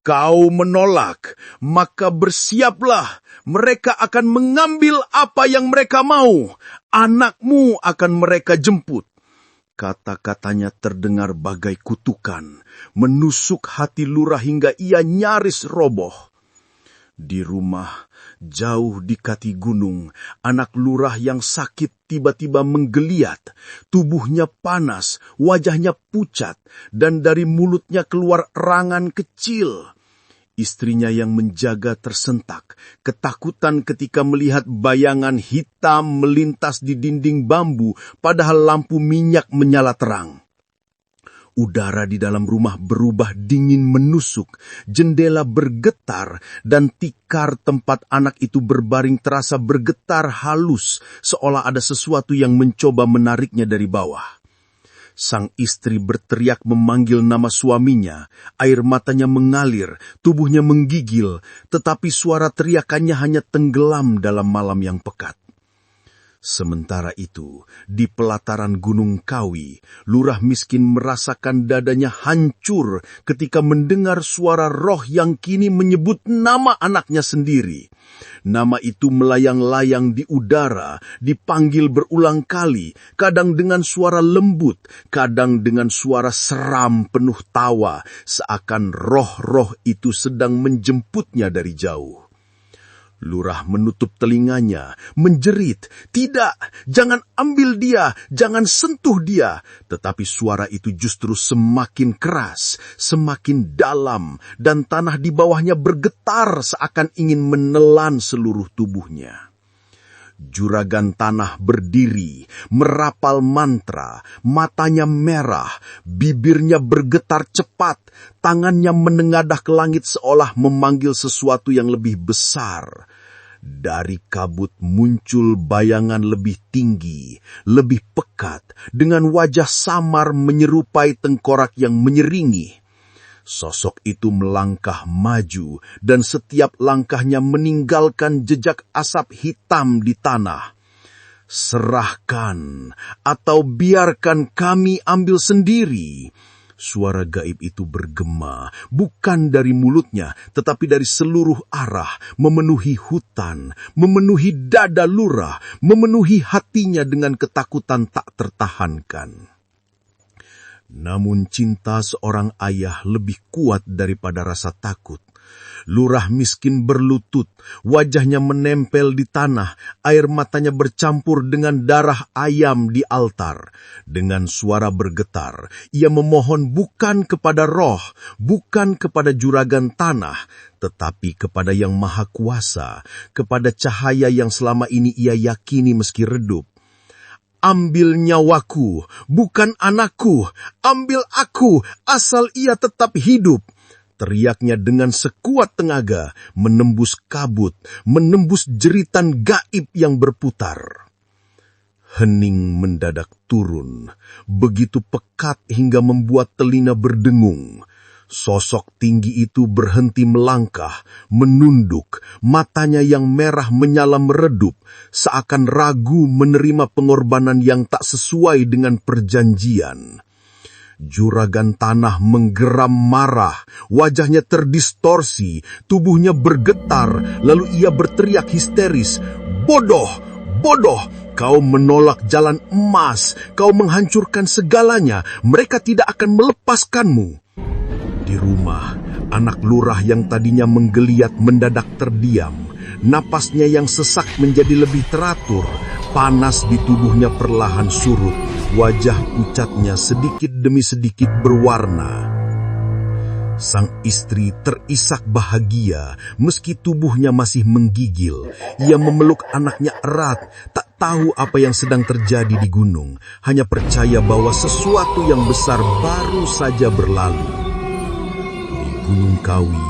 [SPEAKER 1] Kau menolak, maka bersiaplah, mereka akan mengambil apa yang mereka mau, anakmu akan mereka jemput. Kata-katanya terdengar bagai kutukan, menusuk hati Lurah hingga ia nyaris roboh. Di rumah, jauh di kaki gunung, anak Lurah yang sakit tiba-tiba menggeliat. Tubuhnya panas, wajahnya pucat, dan dari mulutnya keluar erangan kecil. Istrinya yang menjaga tersentak, ketakutan ketika melihat bayangan hitam melintas di dinding bambu, padahal lampu minyak menyala terang. Udara di dalam rumah berubah dingin menusuk, jendela bergetar, dan tikar tempat anak itu berbaring terasa bergetar halus, seolah ada sesuatu yang mencoba menariknya dari bawah. Sang istri berteriak memanggil nama suaminya, air matanya mengalir, tubuhnya menggigil, tetapi suara teriakannya hanya tenggelam dalam malam yang pekat. Sementara itu, di pelataran Gunung Kawi, Lurah Miskin merasakan dadanya hancur ketika mendengar suara roh yang kini menyebut nama anaknya sendiri. Nama itu melayang-layang di udara, dipanggil berulang kali, kadang dengan suara lembut, kadang dengan suara seram penuh tawa, seakan roh-roh itu sedang menjemputnya dari jauh. Lurah menutup telinganya, menjerit, "Tidak, jangan ambil dia, jangan sentuh dia." Tetapi suara itu justru semakin keras, semakin dalam, dan tanah di bawahnya bergetar seakan ingin menelan seluruh tubuhnya. Juragan Tanah berdiri, merapal mantra, matanya merah, bibirnya bergetar cepat, tangannya menengadah ke langit seolah memanggil sesuatu yang lebih besar. Dari kabut muncul bayangan lebih tinggi, lebih pekat, dengan wajah samar menyerupai tengkorak yang menyeringi. Sosok itu melangkah maju, dan setiap langkahnya meninggalkan jejak asap hitam di tanah. "Serahkan, atau biarkan kami ambil sendiri." Suara gaib itu bergema, bukan dari mulutnya, tetapi dari seluruh arah, memenuhi hutan, memenuhi dada Lurah, memenuhi hatinya dengan ketakutan tak tertahankan. Namun cinta seorang ayah lebih kuat daripada rasa takut. Lurah Miskin berlutut, wajahnya menempel di tanah, air matanya bercampur dengan darah ayam di altar. Dengan suara bergetar, ia memohon bukan kepada roh, bukan kepada juragan tanah, tetapi kepada Yang Maha Kuasa, kepada cahaya yang selama ini ia yakini meski redup. "Ambil nyawaku, bukan anakku, ambil aku, asal ia tetap hidup." Teriaknya dengan sekuat tenaga, menembus kabut, menembus jeritan gaib yang berputar. Hening mendadak turun, begitu pekat hingga membuat telinga berdengung. Sosok tinggi itu berhenti melangkah, menunduk, matanya yang merah menyala meredup, seakan ragu menerima pengorbanan yang tak sesuai dengan perjanjian. Juragan Tanah menggeram marah, wajahnya terdistorsi, tubuhnya bergetar, lalu ia berteriak histeris, "Bodoh, bodoh, kau menolak jalan emas, kau menghancurkan segalanya, mereka tidak akan melepaskanmu." Di rumah, anak Lurah yang tadinya menggeliat mendadak terdiam, napasnya yang sesak menjadi lebih teratur, panas di tubuhnya perlahan surut, wajah pucatnya sedikit demi sedikit berwarna. Sang istri terisak bahagia, meski tubuhnya masih menggigil. Ia memeluk anaknya erat, tak tahu apa yang sedang terjadi di gunung, hanya percaya bahwa sesuatu yang besar baru saja berlalu. Di Gunung Kawi,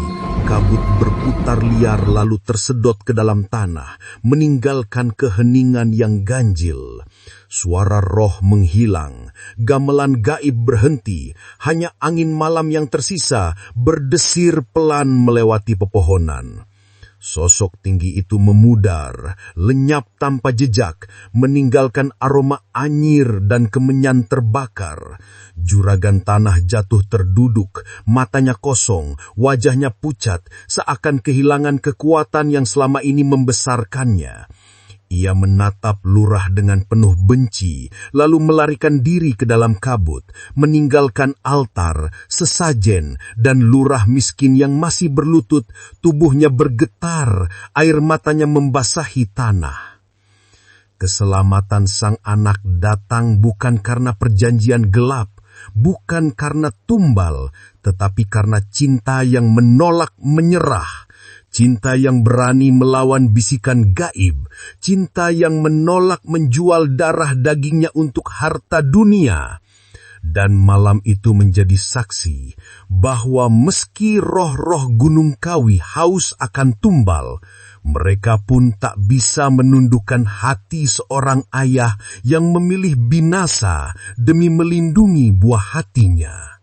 [SPEAKER 1] kabut berputar liar lalu tersedot ke dalam tanah, meninggalkan keheningan yang ganjil. Suara roh menghilang, gamelan gaib berhenti, hanya angin malam yang tersisa berdesir pelan melewati pepohonan. Sosok tinggi itu memudar, lenyap tanpa jejak, meninggalkan aroma anyir dan kemenyan terbakar. Juragan tanah jatuh terduduk, matanya kosong, wajahnya pucat, seakan kehilangan kekuatan yang selama ini membesarkannya. Ia menatap lurah dengan penuh benci, lalu melarikan diri ke dalam kabut, meninggalkan altar, sesajen, dan lurah miskin yang masih berlutut. Tubuhnya bergetar, air matanya membasahi tanah. Keselamatan sang anak datang bukan karena perjanjian gelap, bukan karena tumbal, tetapi karena cinta yang menolak menyerah. Cinta yang berani melawan bisikan gaib, cinta yang menolak menjual darah dagingnya untuk harta dunia. Dan malam itu menjadi saksi bahwa meski roh-roh Gunung Kawi haus akan tumbal, mereka pun tak bisa menundukkan hati seorang ayah yang memilih binasa demi melindungi buah hatinya.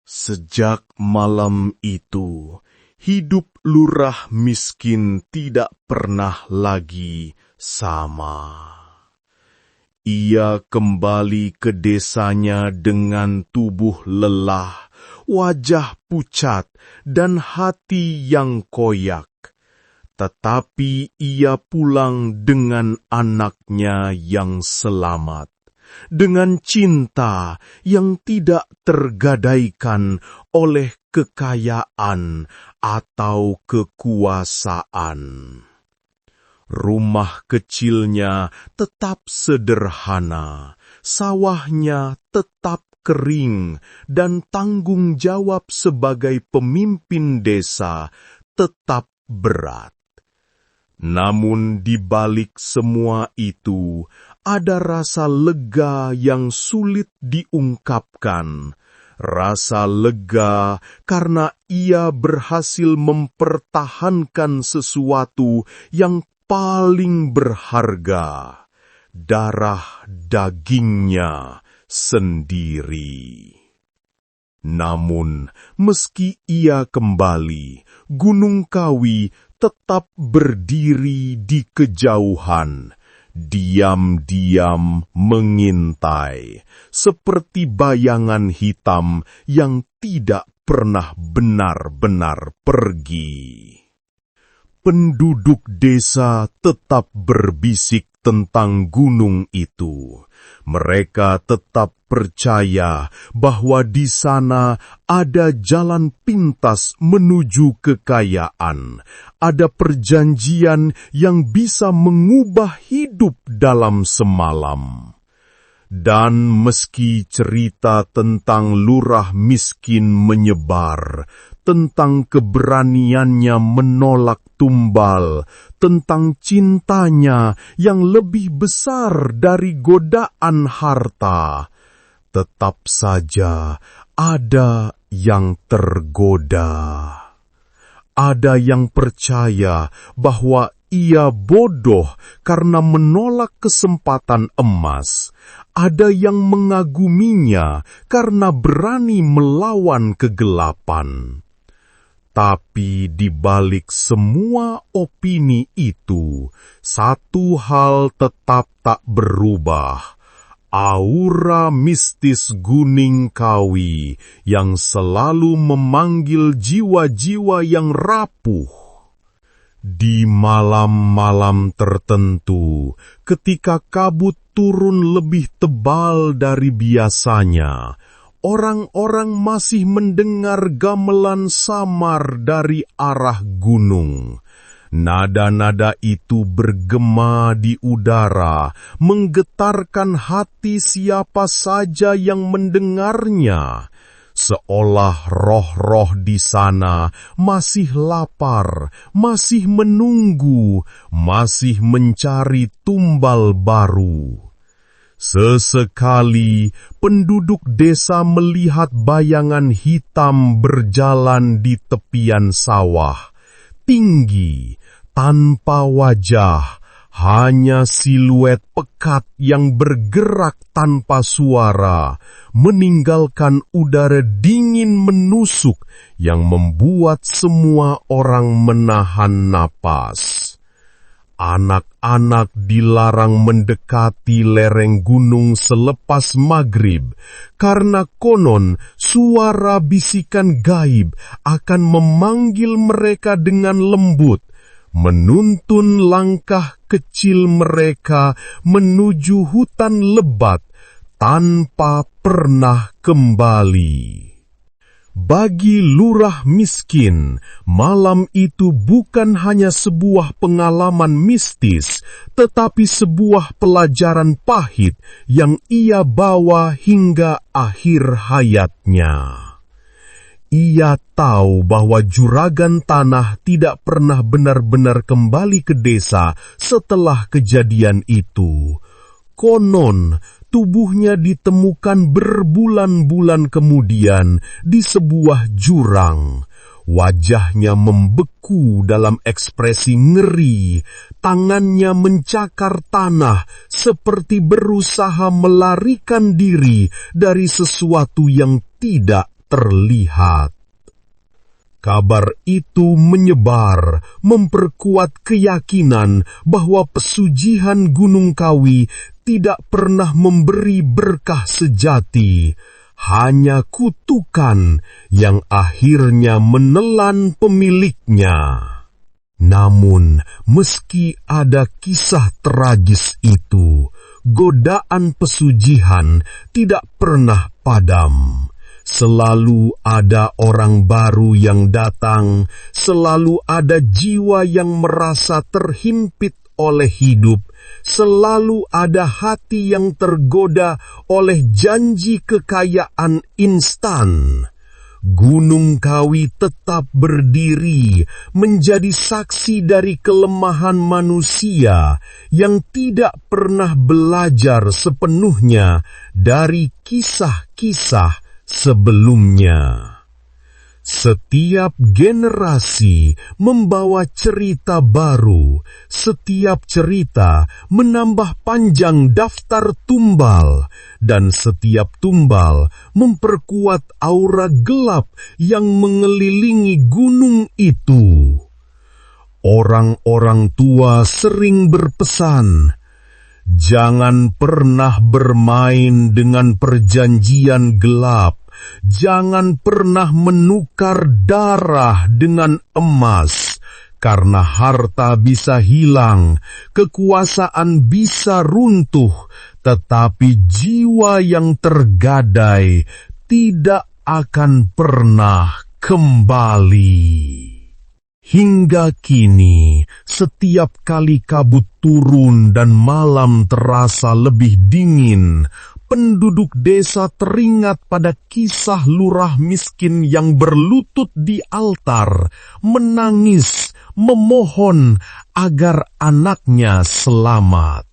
[SPEAKER 2] Sejak malam itu, hidup lurah miskin tidak pernah lagi sama. Ia kembali ke desanya dengan tubuh lelah, wajah pucat, dan hati yang koyak. Tetapi ia pulang dengan anaknya yang selamat, dengan cinta yang tidak tergadaikan oleh kekayaan atau kekuasaan. Rumah kecilnya tetap sederhana, sawahnya tetap kering, dan tanggung jawab sebagai pemimpin desa tetap berat. Namun di balik semua itu, ada rasa lega yang sulit diungkapkan. Rasa lega karena ia berhasil mempertahankan sesuatu yang paling berharga, darah dagingnya sendiri. Namun, meski ia kembali, Gunung Kawi tetap berdiri di kejauhan, diam-diam mengintai, seperti bayangan hitam yang tidak pernah benar-benar pergi. Penduduk desa tetap berbisik tentang gunung itu. Mereka tetap percaya bahwa di sana ada jalan pintas menuju kekayaan, ada perjanjian yang bisa mengubah hidup dalam semalam. Dan meski cerita tentang lurah miskin menyebar, tentang keberaniannya menolak tumbal, tentang cintanya yang lebih besar dari godaan harta, tetap saja ada yang tergoda. Ada yang percaya bahwa ia bodoh karena menolak kesempatan emas. Ada yang mengaguminya karena berani melawan kegelapan. Tapi di balik semua opini itu, satu hal tetap tak berubah. Aura mistis Gunung Kawi yang selalu memanggil jiwa-jiwa yang rapuh. Di malam-malam tertentu, ketika kabut turun lebih tebal dari biasanya, orang-orang masih mendengar gamelan samar dari arah gunung. Nada-nada itu bergema di udara, menggetarkan hati siapa saja yang mendengarnya. Seolah roh-roh di sana masih lapar, masih menunggu, masih mencari tumbal baru.
[SPEAKER 3] Sesekali penduduk desa melihat bayangan hitam berjalan di tepian sawah, tinggi, tanpa wajah, hanya siluet pekat yang bergerak tanpa suara, meninggalkan udara dingin menusuk yang membuat semua orang menahan napas. Anak-anak dilarang mendekati lereng gunung selepas maghrib, karena konon suara bisikan gaib akan memanggil mereka dengan lembut, menuntun langkah kecil mereka menuju hutan lebat tanpa pernah kembali. Bagi lurah miskin, malam itu bukan hanya sebuah pengalaman mistis, tetapi sebuah pelajaran pahit yang ia bawa hingga akhir hayatnya. Ia tahu bahwa juragan tanah tidak pernah benar-benar kembali ke desa setelah kejadian itu. Konon, tubuhnya ditemukan berbulan-bulan kemudian di sebuah jurang. Wajahnya membeku dalam ekspresi ngeri, tangannya mencakar tanah seperti berusaha melarikan diri dari sesuatu yang tidak terlihat. Kabar itu menyebar, memperkuat keyakinan bahwa pesugihan Gunung Kawi tidak pernah memberi berkah sejati, hanya kutukan yang akhirnya menelan pemiliknya. Namun, meski ada kisah tragis itu, godaan pesugihan tidak pernah padam. Selalu ada orang baru yang datang, selalu ada jiwa yang merasa terhimpit oleh hidup, selalu ada hati yang tergoda oleh janji kekayaan instan. Gunung Kawi tetap berdiri, menjadi saksi dari kelemahan manusia yang tidak pernah belajar sepenuhnya dari kisah-kisah sebelumnya. Setiap generasi membawa cerita baru, setiap cerita menambah panjang daftar tumbal, dan setiap tumbal memperkuat aura gelap yang mengelilingi gunung itu. Orang-orang tua sering berpesan, jangan pernah bermain dengan perjanjian gelap. Jangan pernah menukar darah dengan emas, karena harta bisa hilang, kekuasaan bisa runtuh, tetapi jiwa yang tergadai tidak akan pernah kembali. Hingga kini, setiap kali kabut turun dan malam terasa lebih dingin, penduduk desa teringat pada kisah lurah miskin yang berlutut di altar, menangis, memohon agar anaknya selamat.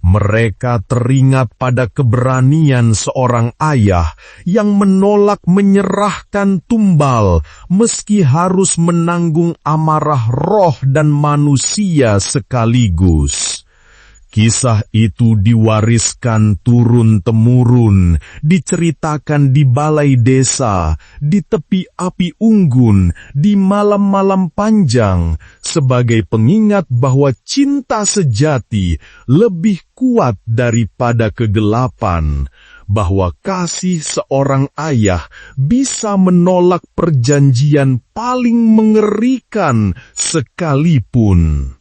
[SPEAKER 3] Mereka teringat pada keberanian seorang ayah yang menolak menyerahkan tumbal meski harus menanggung amarah roh dan manusia sekaligus. Kisah itu diwariskan turun-temurun, diceritakan di balai desa, di tepi api unggun, di malam-malam panjang, sebagai pengingat bahwa cinta sejati lebih kuat daripada kegelapan, bahwa kasih seorang ayah bisa menolak perjanjian paling mengerikan sekalipun.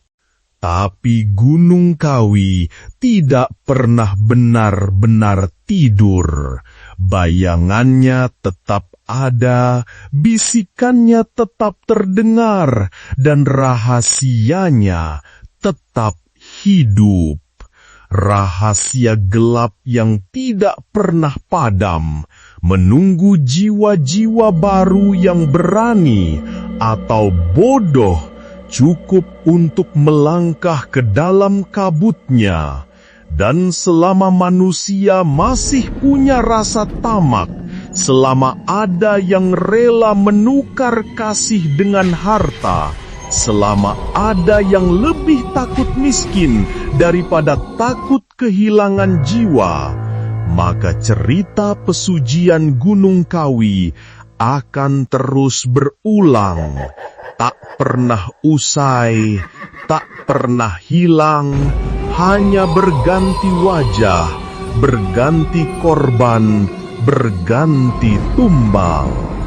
[SPEAKER 3] Tapi Gunung Kawi tidak pernah benar-benar tidur. Bayangannya tetap ada, bisikannya tetap terdengar, dan rahasianya tetap hidup. Rahasia gelap yang tidak pernah padam, menunggu jiwa-jiwa baru yang berani atau bodoh cukup untuk melangkah ke dalam kabutnya Dan selama manusia masih punya rasa tamak, selama ada yang rela menukar kasih dengan harta, selama ada yang lebih takut miskin daripada takut kehilangan jiwa, maka cerita pesugihan Gunung Kawi akan terus berulang, tak pernah usai, tak pernah hilang, hanya berganti wajah, berganti korban, berganti tumbal.